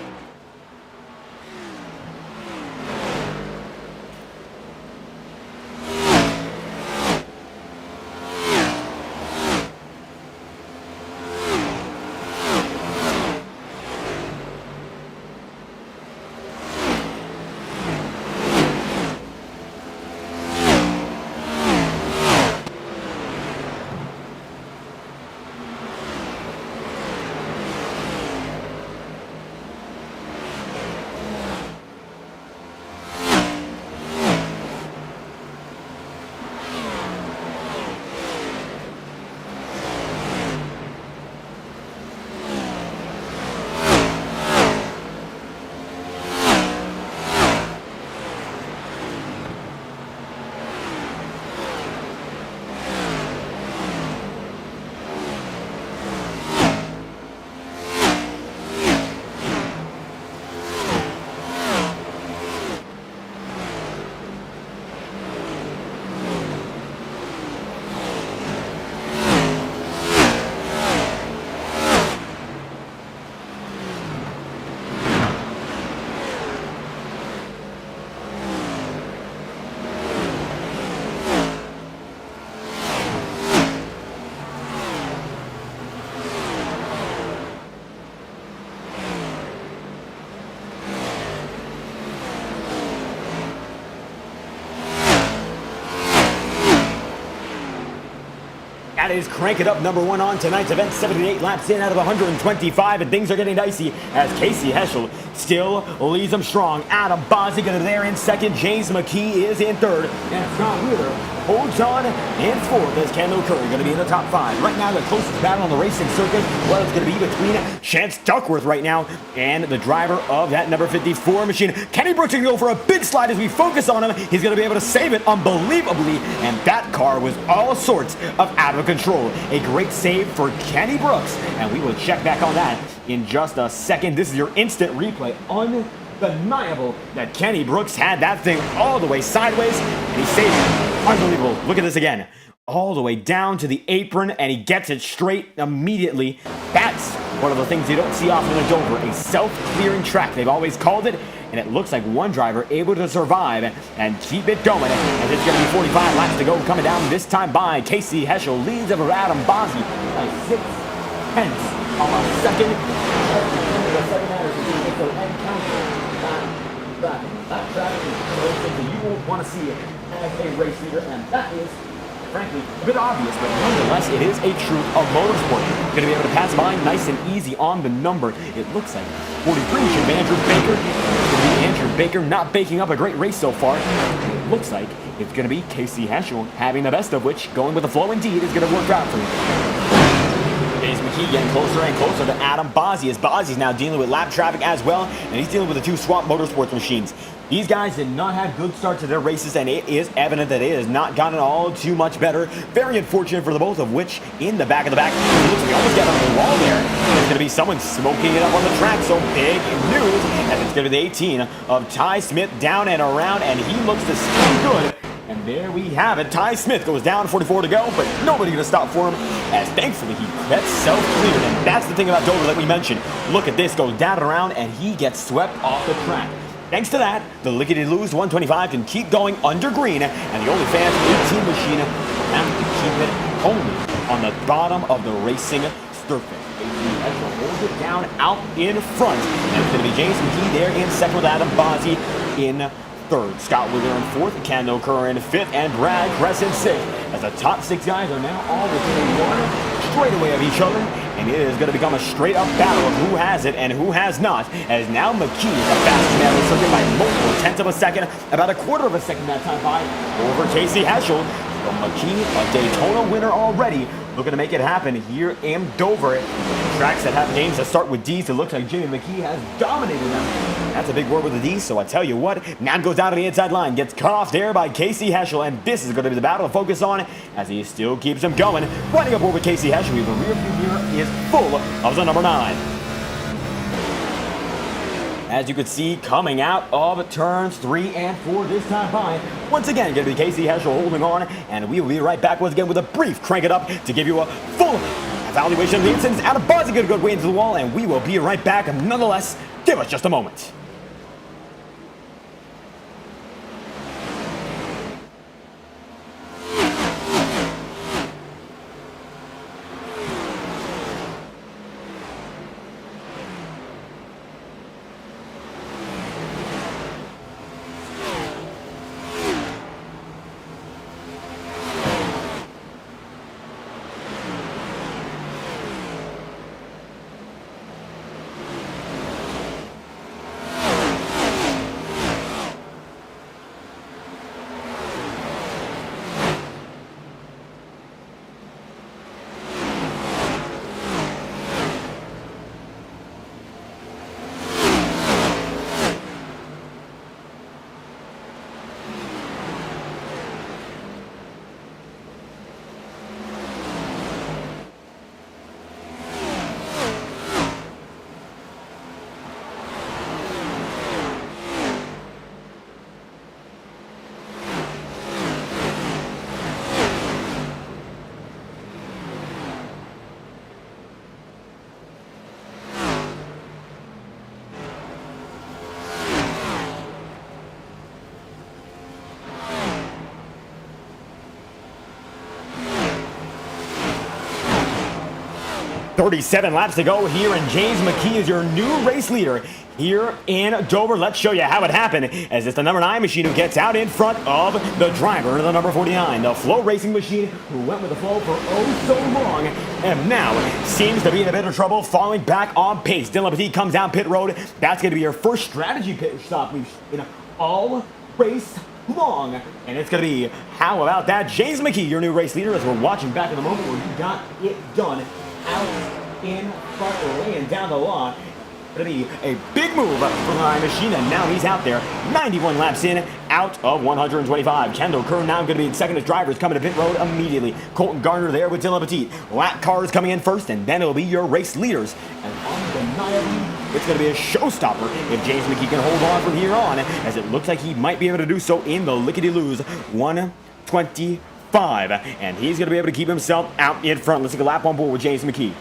That is Crank It Up number 1 on tonight's event. 78 laps in out of 125, and things are getting dicey as Casey Heschel still leads them strong. Adam Bozzi going to there in second. James McKee is in third, and Scott Wheeler holds on in fourth as Kendall Curry going to be in the top 5. Right now, the closest battle on the racing circuit, well, it's going to be between Chance Duckworth right now and the driver of that number 54 machine. Kenny Brooks going to go for a big slide as we focus on him. He's going to be able to save it unbelievably, and that car was all sorts of out of control. A great save for Kenny Brooks, and we will check back on that in just a second. This is your instant replay. Undeniable that Kenny Brooks had that thing all the way sideways, and he saved it. Unbelievable. Look at this again. All the way down to the apron, and he gets it straight immediately. That's one of the things you don't see often in Dover, a self-clearing track. They've always called it, and it looks like one driver able to survive and keep it going. And it's going to be 45 laps to go, coming down this time by Casey Heschel. Leads over Adam Bozzi by 6 tenths on the second. That track is something you won't want to see as a race leader, and that is, frankly, a bit obvious, but nonetheless, it is a truth of motorsport. Going to be able to pass by nice and easy on the number. It looks like 43 should be Andrew Baker. It's going to be Andrew Baker not baking up a great race so far. It looks like it's going to be Casey Heschel having the best of which, going with the flow indeed, is going to work out for him. James McKee getting closer and closer to Adam Bozzi as Bozzi's now dealing with lap traffic as well, and he's dealing with the 2 Swamp Motorsports machines. These guys did not have good starts to their races, and it is evident that it has not gotten all too much better. Very unfortunate for the both of which, in the back of the back, we almost got on the wall there. And it's going to be someone smoking it up on the track, so big news, and it's going to be the 18 of Ty Smith down and around, and he looks to stay good. And there we have it. Ty Smith goes down, 44 to go, but nobody going to stop for him, as thankfully he gets self-cleared. And that's the thing about Dover that we mentioned. Look at this, goes down and around, and he gets swept off the track. Thanks to that, the Lickety Lew's 125 can keep going under green, and the only fans 18 machine have to keep it only on the bottom of the racing surface. Heschel holds it down out in front, and it's going to be James McKee there in second with Adam Bozzi in third. Scott Wheeler in fourth, Kendall Curry in fifth, and Brad Kress in sixth. As the top 6 guys are now all within 1 straightaway of each other, and it is going to become a straight-up battle of who has it and who has not, as now McKee is the fastest man in the circuit by multiple tenths of a second, about a quarter of a second that time by, over Casey Heschel. So McKee, a Daytona winner already, looking to make it happen here in Dover. Tracks that have names that start with D's, it looks like Jimmy McKee has dominated them. That's a big word with a D, so I tell you what, now goes down to the inside line, gets cut off there by Casey Heschel, and this is going to be the battle to focus on as he still keeps him going. Running up over Casey Heschel, the rear view mirror is full of the number 9. As you can see, coming out of turns 3 and 4 this time by, once again, going to be Casey Heschel holding on, and we will be right back once again with a brief Crank It Up to give you a full evaluation of the incidents. Adam Bozzi going to go way into the wall, and we will be right back. Nonetheless, give us just a moment. .37 laps to go here, and James McKee is your new race leader. here in Dover. Let's show you how it happened, as it's the number 9 machine who gets out in front of the driver, the number 49, the Flow Racing machine, who went with the flow for oh so long, and now seems to be in a bit of trouble, falling back on pace. Dylan Petit comes down pit road. That's going to be your first strategy pit stop we've seen all race long, and it's going to be, how about that, James McKee, your new race leader, as we're watching back in the moment where you got it done out in front, laying down the lawn. Going to be a big move for the 9 machine, and now he's out there 91 laps in, out of 125. Kendall Kerr now going to be in second as drivers coming to pit road immediately. Colton Garner there with Dylan Petit. Lap cars coming in first, and then it'll be your race leaders. And undeniably, it's going to be a showstopper if James McKee can hold on from here on, as it looks like he might be able to do so in the Lickety Lew's 125. And he's going to be able to keep himself out in front. Let's take a lap on board with James McKee.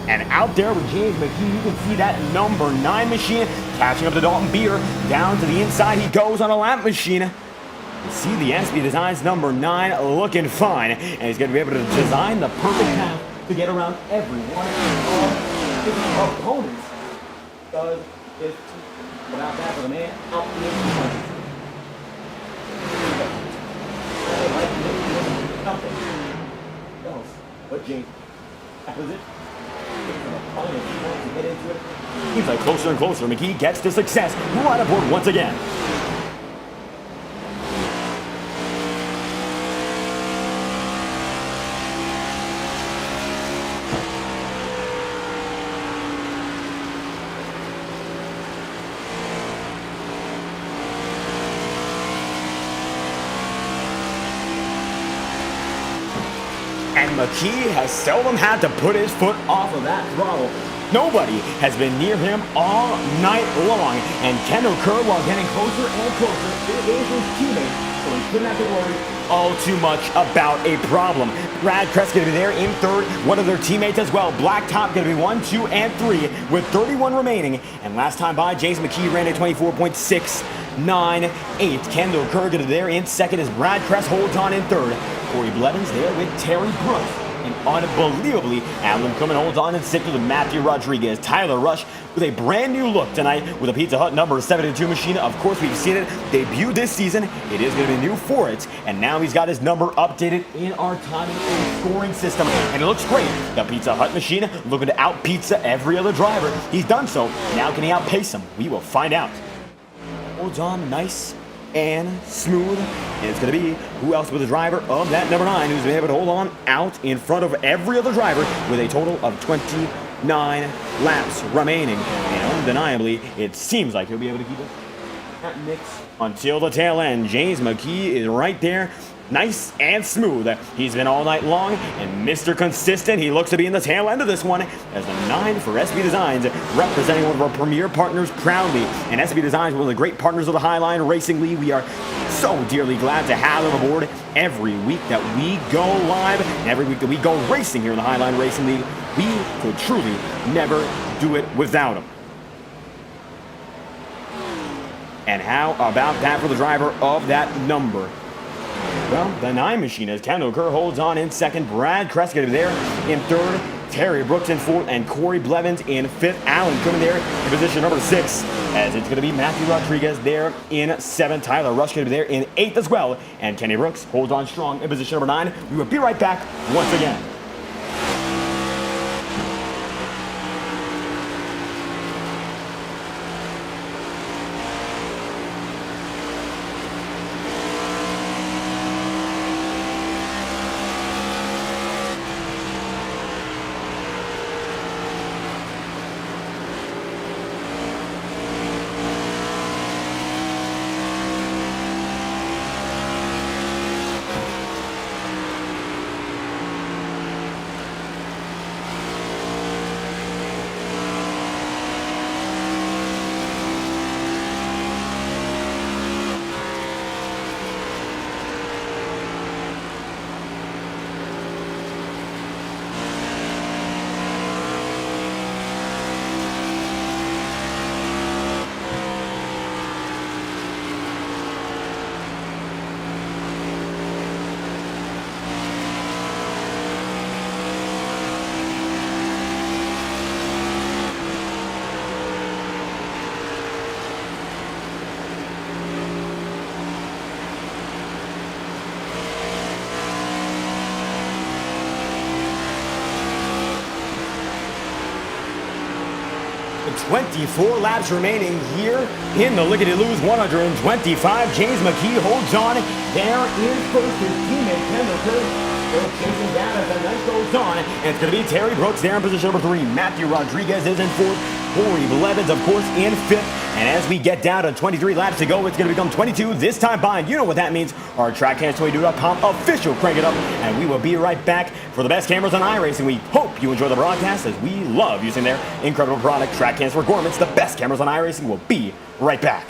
And out there with James McKee, you can see that number 9 machine catching up to Dalton Beer. Down to the inside he goes on a lap machine. You see the SB Designs number 9 looking fine. And he's going to be able to design the perfect path to get around every one of his opponents. Does it without that for the man out the nothing else but James. That was it. Seems like closer and closer. McKee gets to success. Right aboard once again. And McKee has seldom had to put his foot off of that throttle. Nobody has been near him all night long. And Kendall Kerr, while getting closer and closer, it is his teammate, so he couldn't have to worry all too much about a problem. Brad Crest going to be there in third, one of their teammates as well. Blacktop going to be 1, 2, and 3 with 31 remaining. And last time by, James McKee ran a 24.698. Kendall Kerr going to be there in second as Brad Crest holds on in third. Corey Blevins there with Terry Brooks. And unbelievably, Alan Kuhlman holds on in sixth with Matthew Rodriguez. Tyler Rush with a brand new look tonight with a Pizza Hut number 72 machine. Of course, we've seen it debut this season. It is going to be new for it. And now he's got his number updated in our timing and scoring system. And it looks great. The Pizza Hut machine looking to out-pizza every other driver. He's done so. Now can he outpace him? We will find out. Holds on nice and smooth. And it's going to be who else with the driver of that number 9 who's been able to hold on out in front of every other driver with a total of 29 laps remaining. And undeniably, it seems like he'll be able to keep it at mix until the tail end. James McKee is right there. Nice and smooth. He's been all night long, and Mr. Consistent, he looks to be in the tail end of this one as the 9 for SB Designs, representing one of our premier partners proudly. And SB Designs, one of the great partners of the Highline Racing League. We are so dearly glad to have them aboard every week that we go live, and every week that we go racing here in the Highline Racing League. We could truly never do it without them. And how about that for the driver of that number? Well, the 9 machine as Kendall Kerr holds on in second. Brad Kreska there in third. Terry Brooks in fourth. And Corey Blevins in fifth. Alan coming there in position number 6. As it's going to be Matthew Rodriguez there in 7th. Tyler Rush going to be there in 8th as well. And Kenny Brooks holds on strong in position number 9. We will be right back once again. 24 laps remaining here in the Lickety Lew's 125. James McKee holds on. There is first his teammate Kendall still chasing down as the night goes on. And it's going to be Terry Brooks there in position number 3. Matthew Rodriguez is in 4th. Corey Blevins, of course, in 5th. And as we get down to 23 laps to go, it's going to become 22 this time by. You know what that means. Our TrackCast22.com official crank it up. And we will be right back for the best cameras on iRacing. We hope you enjoy the broadcast as we love using their incredible product, TrackCast Performance. The best cameras on iRacing. Will be right back.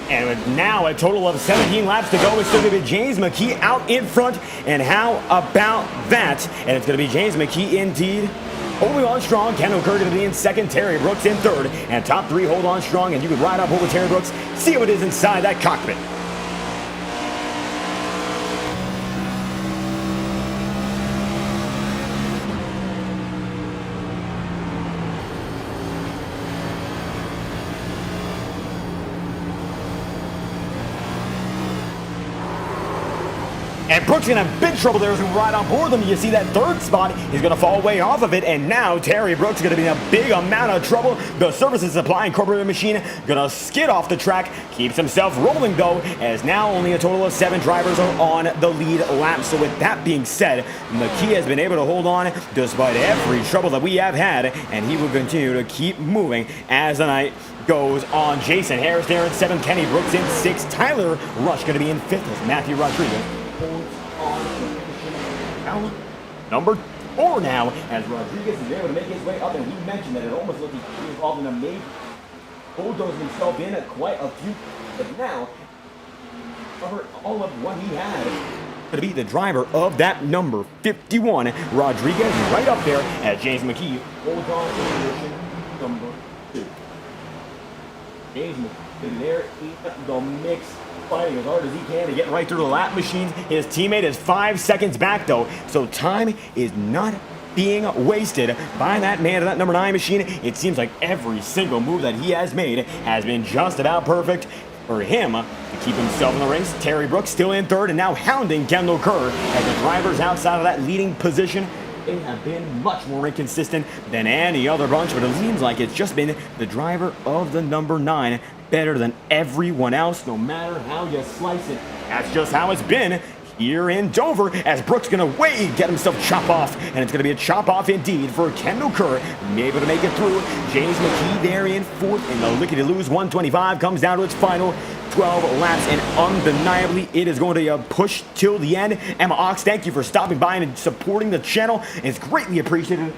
And with now a total of 17 laps to go, it's going to be James McKee out in front. And how about that? And it's going to be James McKee indeed. Holding on strong. Kendall Kerr going to be in 2nd. Terry Brooks in 3rd. And top 3 hold on strong. And you can ride up over Terry Brooks. See how it is inside that cockpit. And Brooks going to have big trouble there as we ride on board them. You see that 3rd spot. He's going to fall way off of it. And now Terry Brooks is going to be in a big amount of trouble. The Service and Supply Incorporated machine going to skid off the track. Keeps himself rolling, though, as now only a total of 7 drivers are on the lead lap. So with that being said, McKee has been able to hold on despite every trouble that we have had. And he will continue to keep moving as the night goes on. Jason Harris there in 7th. Kenny Brooks in 6th. Tyler Rush going to be in 5th as Matthew Rodriguez holds on to number 4 now, as Rodriguez is able to make his way up. And we mentioned that it almost looked like he was involved in a major bulldozing himself in at quite a few, but now covered all of what he had. Going to be the driver of that number 51, Rodriguez, right up there as James McKee holds on to position number 2. James McKee there in the mix, fighting as hard as he can to get right through the lap machines. His teammate is 5 seconds back, though, so time is not being wasted by that man of that number 9 machine. It seems like every single move that he has made has been just about perfect for him to keep himself in the race. Terry Brooks still in 3rd and now hounding Kendall Kerr as the drivers outside of that leading position. They have been much more inconsistent than any other bunch, but it seems like it's just been the driver of the number 9 better than everyone else, no matter how you slice it. That's just how it's been here in Dover, as Brooks gonna get himself chop off, and it's gonna be a chop off indeed for Kendall Kerr, able to make it through. James McKee there in 4th, and the Lickety Lew's 125 comes down to its final 12 laps, and undeniably it is going to be a push till the end. Emma Ox, thank you for stopping by and supporting the channel. It's greatly appreciated.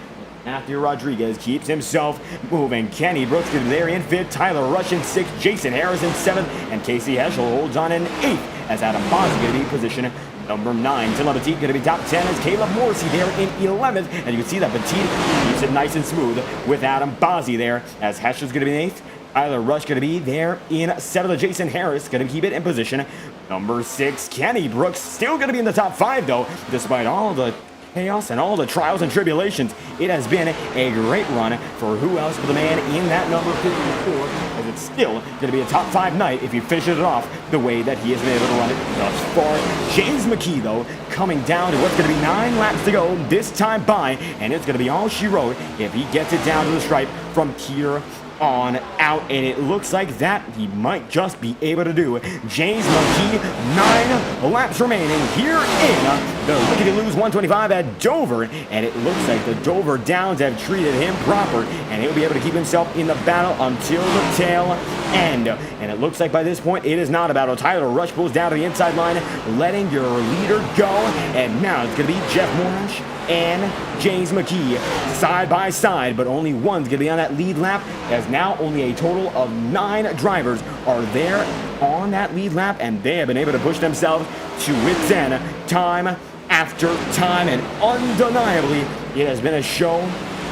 Matthew Rodriguez keeps himself moving. Kenny Brooks is there in 5th. Tyler Rush in 6th. Jason Harris in 7th. And Casey Heschel holds on in 8th as Adam Bonds is going to be position number 9. Dylan Petit going to be top 10 as Caleb Morrissey there in 11th. And you can see that Petit keeps it nice and smooth with Adam Bozzi there as Heschel's going to be in 8th. Tyler Rush going to be there in 7th. Jason Harris going to keep it in position number 6. Kenny Brooks still going to be in the top 5 though, despite all the chaos and all the trials and tribulations. It has been a great run for who else but the man in that number 54, as it's still going to be a top 5 night if you finish it off the way that he has been able to run it thus far. James McKee though coming down to what's going to be 9 laps to go this time by, and it's going to be all she wrote if he gets it down to the stripe from here on out, and it looks like that he might just be able to do. James McKee, 9 laps remaining here in the Lickety Lew's 125 at Dover, and it looks like the Dover Downs have treated him proper, and he'll be able to keep himself in the battle until the tail end. And it looks like by this point it is not a battle. Tyler Rush pulls down to the inside line, letting your leader go, and now it's going to be Jeff Morash and James McKee side by side, but only one's going to be on that lead lap, as now only a total of 9 drivers are there on that lead lap, and they have been able to push themselves to wit's end time after time, and undeniably it has been a show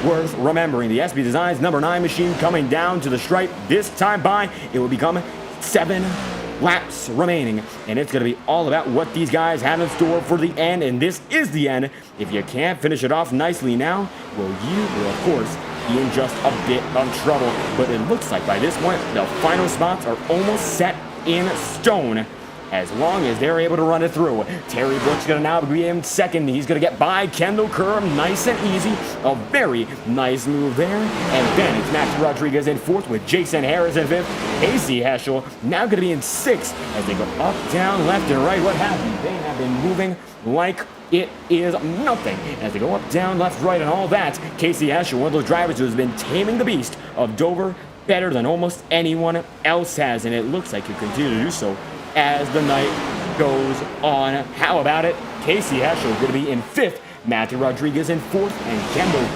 worth remembering. The SB Designs number 9 machine coming down to the stripe this time by. It will become 7 laps remaining, and it's going to be all about what these guys have in store for the end, and this is the end. If you can't finish it off nicely now, well, you will of course be in just a bit of trouble. But it looks like by this point the final spots are almost set in stone, as long as they're able to run it through. Terry Brooks going to now be in 2nd. He's going to get by Kendall Kerr, nice and easy. A very nice move there. And then it's Max Rodriguez in 4th with Jason Harris in 5th. Casey Heschel now going to be in 6th as they go up, down, left, and right. What happened? They have been moving like it is nothing as they go up, down, left, right, and all that. Casey Heschel, one of those drivers who has been taming the beast of Dover better than almost anyone else has, and it looks like he'll continue to do so as the night goes on. How about it? Casey Heschel going to be in 5th, Matthew Rodriguez in 4th, and Kendall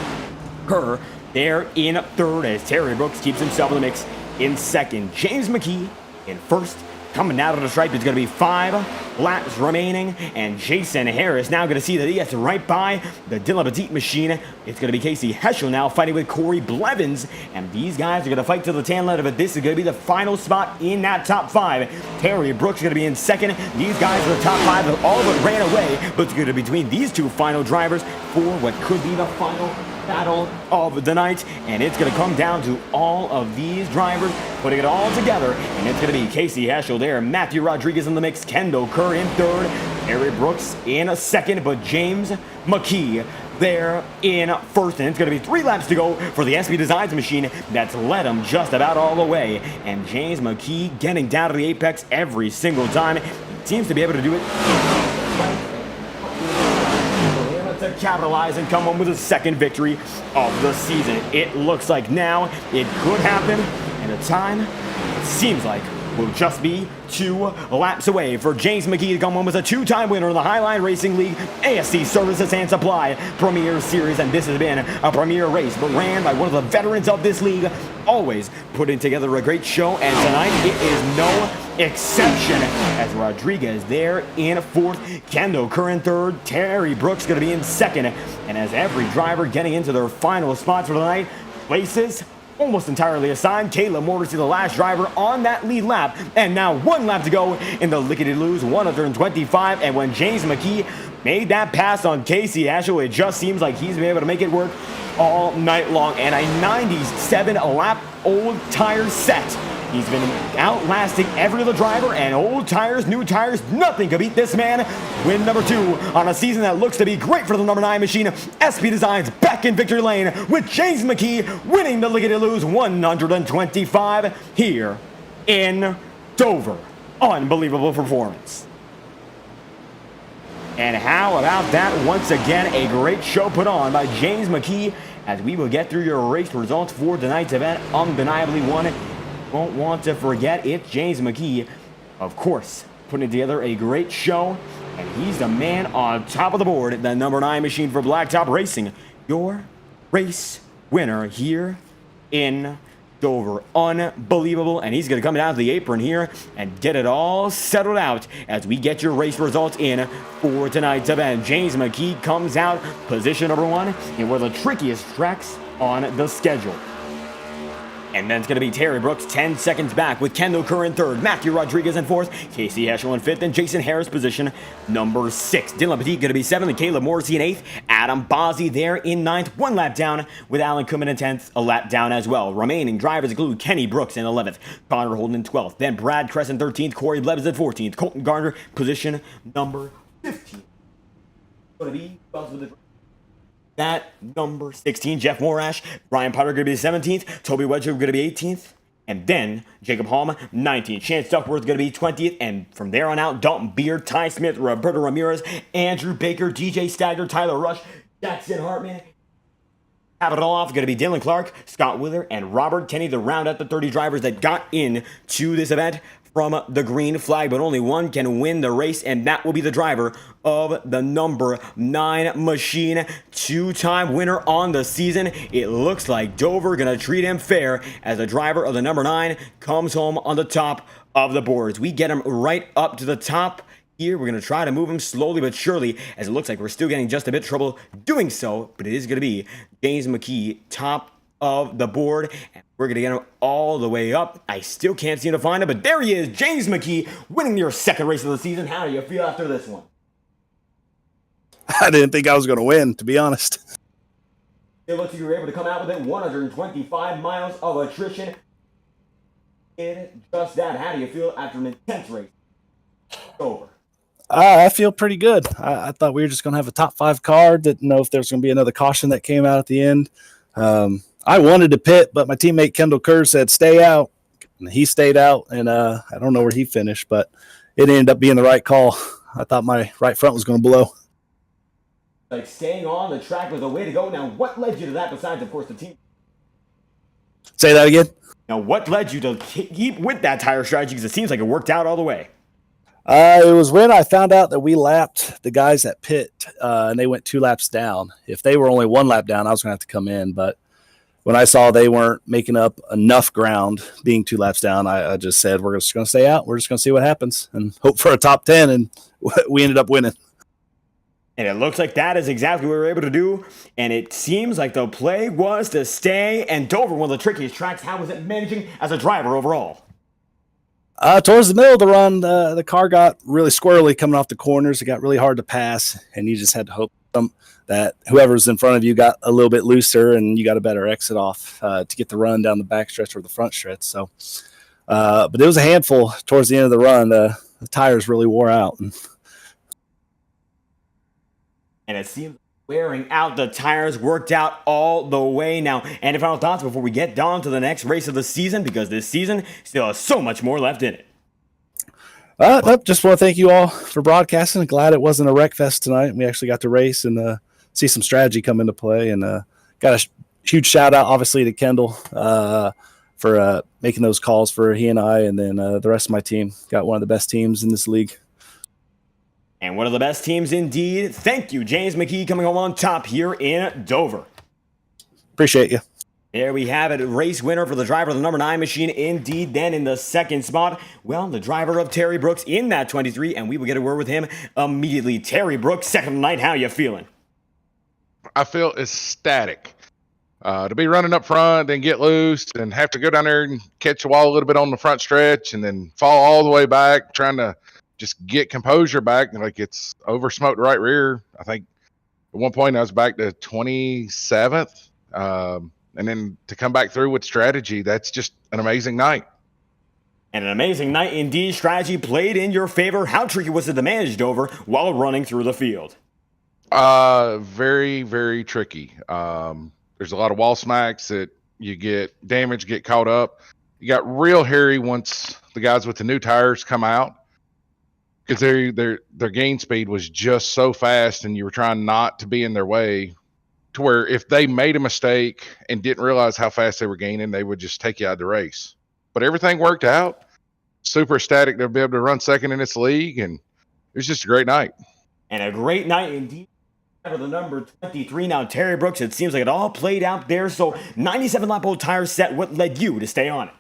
Kerr there in 3rd as Terry Brooks keeps himself in the mix in 2nd. James McKee in 1st. Coming out of the stripe, it's going to be 5 laps remaining, and Jason Harris now going to see that he gets right by the Dylan Petit machine. It's going to be Casey Heschel now fighting with Corey Blevins, and these guys are going to fight to the tail end of it. This is going to be the final spot in that top 5. Terry Brooks is going to be in 2nd. These guys are the top 5 that all but ran away, but it's going to be between these 2 final drivers for what could be the final battle of the night, and it's going to come down to all of these drivers putting it all together, and it's going to be Casey Heschel there, Matthew Rodriguez in the mix, Kendall Kerr in 3rd, Terry Brooks in 2nd, but James McKee there in 1st, and it's going to be 3 laps to go for the SB Designs machine that's led him just about all the way, and James McKee getting down to the apex every single time. He seems to be able to do it to capitalize and come home with a 2nd victory of the season. It looks like now it could happen, and the time, it seems like, will just be 2 laps away for James McKee to come home as a 2-time winner in the Highline Racing League ASC Services and Supply Premier Series, and this has been a premier race but ran by one of the veterans of this league, always putting together a great show, and tonight it is no exception as Rodriguez there in 4th, Kendall Kerr in 3rd, Terry Brooks going to be in 2nd, and as every driver getting into their final spots for the night, places almost entirely assigned. Caleb Morrissey, the last driver on that lead lap, and now 1 lap to go in the Lickety Lew's 125, and when James McKee made that pass on Casey Heschel, it just seems like he's been able to make it work all night long, and a 97 lap old tire set. He's been outlasting every other driver, and old tires, new tires, nothing could beat this man. Win number 2 on a season that looks to be great for the number 9 machine. SB Designs back in victory lane with James McKee winning the Lickety Lew's 125 here in Dover. Unbelievable performance. And how about that? Once again, a great show put on by James McKee as we will get through your race results for tonight's event. Undeniably one. Won't want to forget, it's James McKee, of course, putting together a great show, and he's the man on top of the board, the number 9 machine for Blacktop Racing, your race winner here in Dover. Unbelievable. And he's going to come down to the apron here and get it all settled out as we get your race results in for tonight's event. James McKee comes out position number 1 in one of the trickiest tracks on the schedule. And then it's going to be Terry Brooks 10 seconds back with Kendall Kerr in 3rd, Matthew Rodriguez in 4th, Casey Heschel in 5th, and Jason Harris position number 6. Dylan Petit going to be 7th, and Caleb Morrissey in 8th. Adam Bozzi there in 9th, 1 lap down, with Alan Kuman in 10th, a lap down as well. Remaining drivers include Kenny Brooks in 11th, Connor Holden in 12th, then Brad Kress in 13th, Corey Blevins in 14th, Colton Garner position number 15. Going to be that number 16, Jeff Morash. Brian Potter going to be 17th. Toby Wedger going to be 18th. And then Jacob Halm, 19th. Chance Duckworth going to be 20th. And from there on out, Dalton Beard, Ty Smith, Roberto Ramirez, Andrew Baker, DJ Stagger, Tyler Rush, Jackson Hartman. Have it all off, going to be Dylan Clark, Scott Wheeler, and Robert Tenney to round out the 30 drivers that got in to this event from the green flag, but only one can win the race, and that will be the driver of the number 9 machine. 2-time winner on the season. It looks like Dover gonna treat him fair as the driver of the number 9 comes home on the top of the boards. We get him right up to the top here. We're gonna try to move him slowly but surely, as it looks like we're still getting just a bit of trouble doing so, but it is gonna be James McKee top of the board, and we're gonna get him all the way up. I still can't seem to find him, but there he is, James McKee, winning your 2nd race of the season. How do you feel after this one? I didn't think I was gonna win, to be honest. It looks like you were able to come out with it. 125 miles of attrition. Did just that. How do you feel after an intense race? Over. I feel pretty good. I thought we were just gonna have a top 5 car. Didn't know if there was gonna be another caution that came out at the end. I wanted to pit, but my teammate Kendall Kerr said stay out, and he stayed out, and I don't know where he finished, but it ended up being the right call. I thought my right front was going to blow. Like staying on the track was the way to go. Now, what led you to that besides, of course, the team? Say that again? Now, what led you to keep with that tire strategy? Because it seems like it worked out all the way. It was when I found out that we lapped the guys at pit, and they went 2 laps down. If they were only 1 lap down, I was going to have to come in, but when I saw they weren't making up enough ground being 2 laps down, I just said, we're just going to stay out. We're just going to see what happens and hope for a top 10. And we ended up winning. And it looks like that is exactly what we were able to do. And it seems like the play was to stay. And Dover, one of the trickiest tracks, how was it managing as a driver overall? Towards the middle of the run, the car got really squirrely coming off the corners. It got really hard to pass, and you just had to hope that whoever's in front of you got a little bit looser and you got a better exit off to get the run down the back stretch or the front stretch. So, but it was a handful towards the end of the run. The tires really wore out. And it seems wearing out the tires worked out all the way. Now, any final thoughts before we get down to the next race of the season? Because this season still has so much more left in it. Just want to thank you all for broadcasting. Glad it wasn't a wreck fest tonight. We actually got to race and see some strategy come into play. And got a huge shout out, obviously, to Kendall for making those calls for he and I. And then the rest of my team. Got one of the best teams in this league. And one of the best teams indeed. Thank you, James McKee, coming home on top here in Dover. Appreciate you. There we have it. Race winner for the driver of the number 9 machine. Indeed, then in the 2nd spot, well, the driver of Terry Brooks in that 23, and we will get a word with him immediately. Terry Brooks, 2nd night, how you feeling? I feel ecstatic. To be running up front, then get loose, and have to go down there and catch the wall a little bit on the front stretch, and then fall all the way back, trying to just get composure back. Like it's over smoked right rear. I think at one point I was back to 27th. And then to come back through with strategy, that's just an amazing night. And an amazing night indeed. Strategy played in your favor. How tricky was it to manage Dover while running through the field? Very, very tricky. There's a lot of wall smacks that you get damaged, get caught up. You got real hairy once the guys with the new tires come out, because their gain speed was just so fast, and you were trying not to be in their way, to where if they made a mistake and didn't realize how fast they were gaining, they would just take you out of the race. But everything worked out. Super ecstatic to be able to run 2nd in this league, and it was just a great night. And a great night indeed. For the number 23 now, Terry Brooks. It seems like it all played out there. So 97 lap old tire set. What led you to stay on it?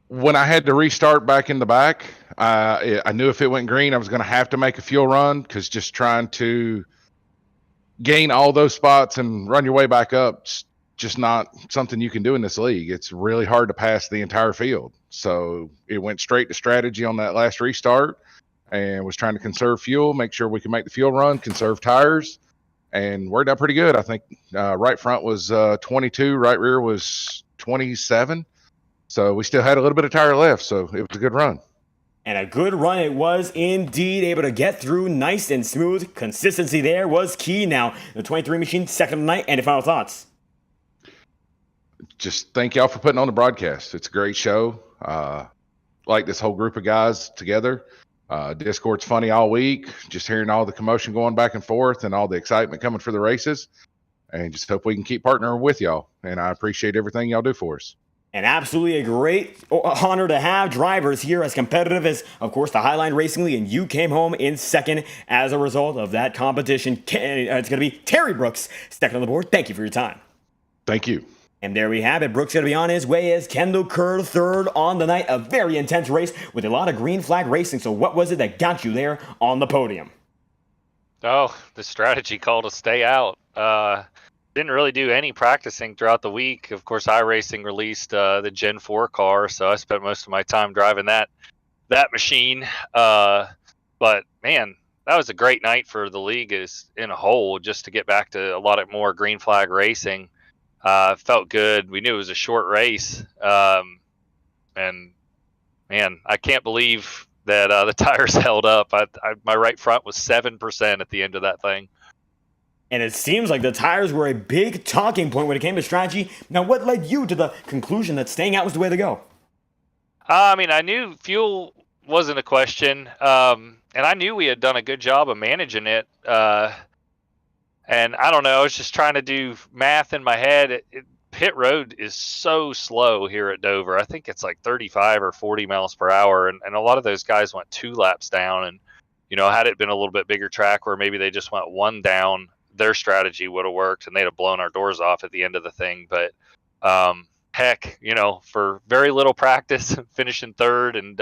When I had to restart back in the back, I knew if it went green, I was going to have to make a fuel run, because just trying to gain all those spots and run your way back up, just not something you can do in this league. It's really hard to pass the entire field. So it went straight to strategy on that last restart, and was trying to conserve fuel, make sure we could make the fuel run, conserve tires, and worked out pretty good. I think right front was 22, right rear was 27. So we still had a little bit of tire left, so it was a good run. And a good run it was indeed, able to get through nice and smooth. Consistency there was key. Now, the 23 machine, second of the night, and your final thoughts? Just thank y'all for putting on the broadcast. It's a great show. Like this whole group of guys together. Discord's funny all week, just hearing all the commotion going back and forth and all the excitement coming for the races. And just hope we can keep partnering with y'all. And I appreciate everything y'all do for us. And absolutely a great honor to have drivers here as competitive as, of course, the Highline Racing League. And you came home in second as a result of that competition. It's going to be Terry Brooks, second on the board. Thank you for your time. Thank you. And there we have it. Brooks going to be on his way as Kendall Kerr third on the night. A very intense race with a lot of green flag racing. So what was it that got you there on the podium? Oh, the strategy call to stay out. Didn't really do any practicing throughout the week. Of course, iRacing released the Gen 4 car, so I spent most of my time driving that machine. But man, that was a great night for the league as in a whole, just to get back to a lot of more green flag racing. Felt good. We knew it was a short race, and man, I can't believe that the tires held up. My right front was 7% at the end of that thing. And it seems like the tires were a big talking point when it came to strategy. Now, what led you to the conclusion that staying out was the way to go? I mean, I knew fuel wasn't a question, and I knew we had done a good job of managing it. And I don't know, I was just trying to do math in my head. Pit road is so slow here at Dover. I think it's like 35 or 40 miles per hour, and a lot of those guys went 2 laps down. And, had it been a little bit bigger track where maybe they just went 1 down, their strategy would have worked and they'd have blown our doors off at the end of the thing. But heck, for very little practice, finishing third, and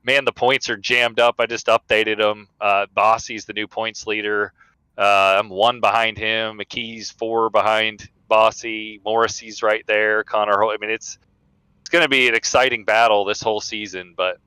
man, the points are jammed up. I just updated them. Bossy's the new points leader. I'm 1 behind him. McKee's 4 behind Bossy. Morrissey's right there. Connor, I mean, it's going to be an exciting battle this whole season. But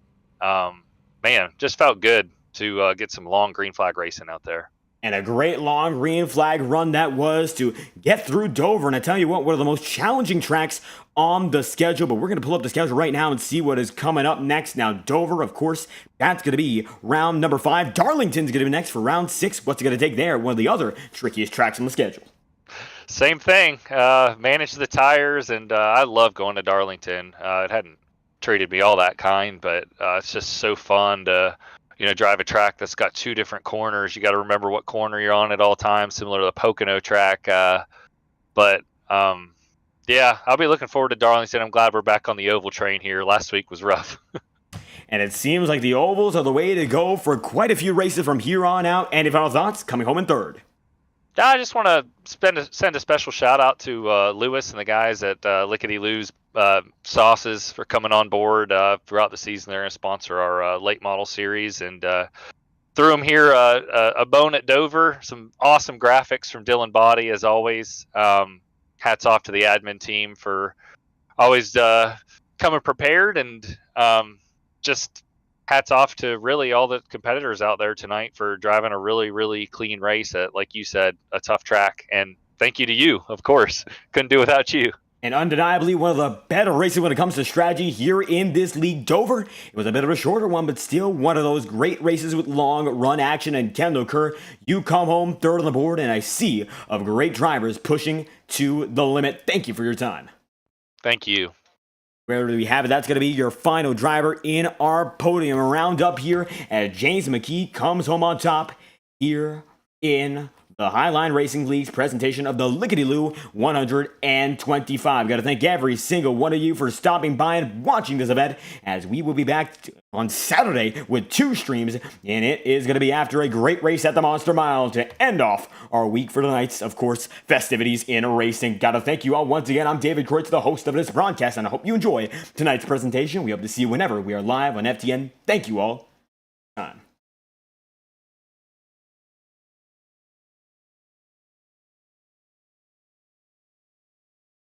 man, just felt good to get some long green flag racing out there. And a great long green flag run that was to get through Dover. And I tell you what, one of the most challenging tracks on the schedule. But we're going to pull up the schedule right now and see what is coming up next. Now, Dover, of course, that's going to be round number 5. Darlington's going to be next for round 6. What's it going to take there? One of the other trickiest tracks on the schedule. Same thing. Manage the tires, and I love going to Darlington. It hadn't treated me all that kind, but it's just so fun to drive a track that's got 2 different corners. You got to remember what corner you're on at all times, similar to the Pocono track. But yeah, I'll be looking forward to Darlington. I'm glad we're back on the oval train here. Last week was rough. And it seems like the ovals are the way to go for quite a few races from here on out. And your final thoughts coming home in third? I just want to send a special shout out to Lewis and the guys at Lickety Lew's sauces for coming on board throughout the season. They're going to sponsor our late model series, and threw them here a bone at Dover. Some awesome graphics from Dylan Body as always. Hats off to the admin team for always coming prepared, and just hats off to really all the competitors out there tonight for driving a really, really clean race at, like you said, a tough track. And thank you to you, of course. Couldn't do without you. And undeniably one of the better races when it comes to strategy here in this league. Dover, it was a bit of a shorter one, but still one of those great races with long run action. And Kendall Kerr, you come home third on the board, and a sea of great drivers pushing to the limit. Thank you for your time. Thank you. Where do we have it? That's going to be your final driver in our podium roundup here as James McKee comes home on top here in the Highline Racing League's presentation of the Lickety Lew 125. Got to thank every single one of you for stopping by and watching this event, as we will be back on Saturday with 2 streams, and it is going to be after a great race at the Monster Mile to end off our week for tonight's, of course, festivities in racing. Got to thank you all once again. I'm David Kreutz, the host of this broadcast, and I hope you enjoy tonight's presentation. We hope to see you whenever we are live on FTN. Thank you all.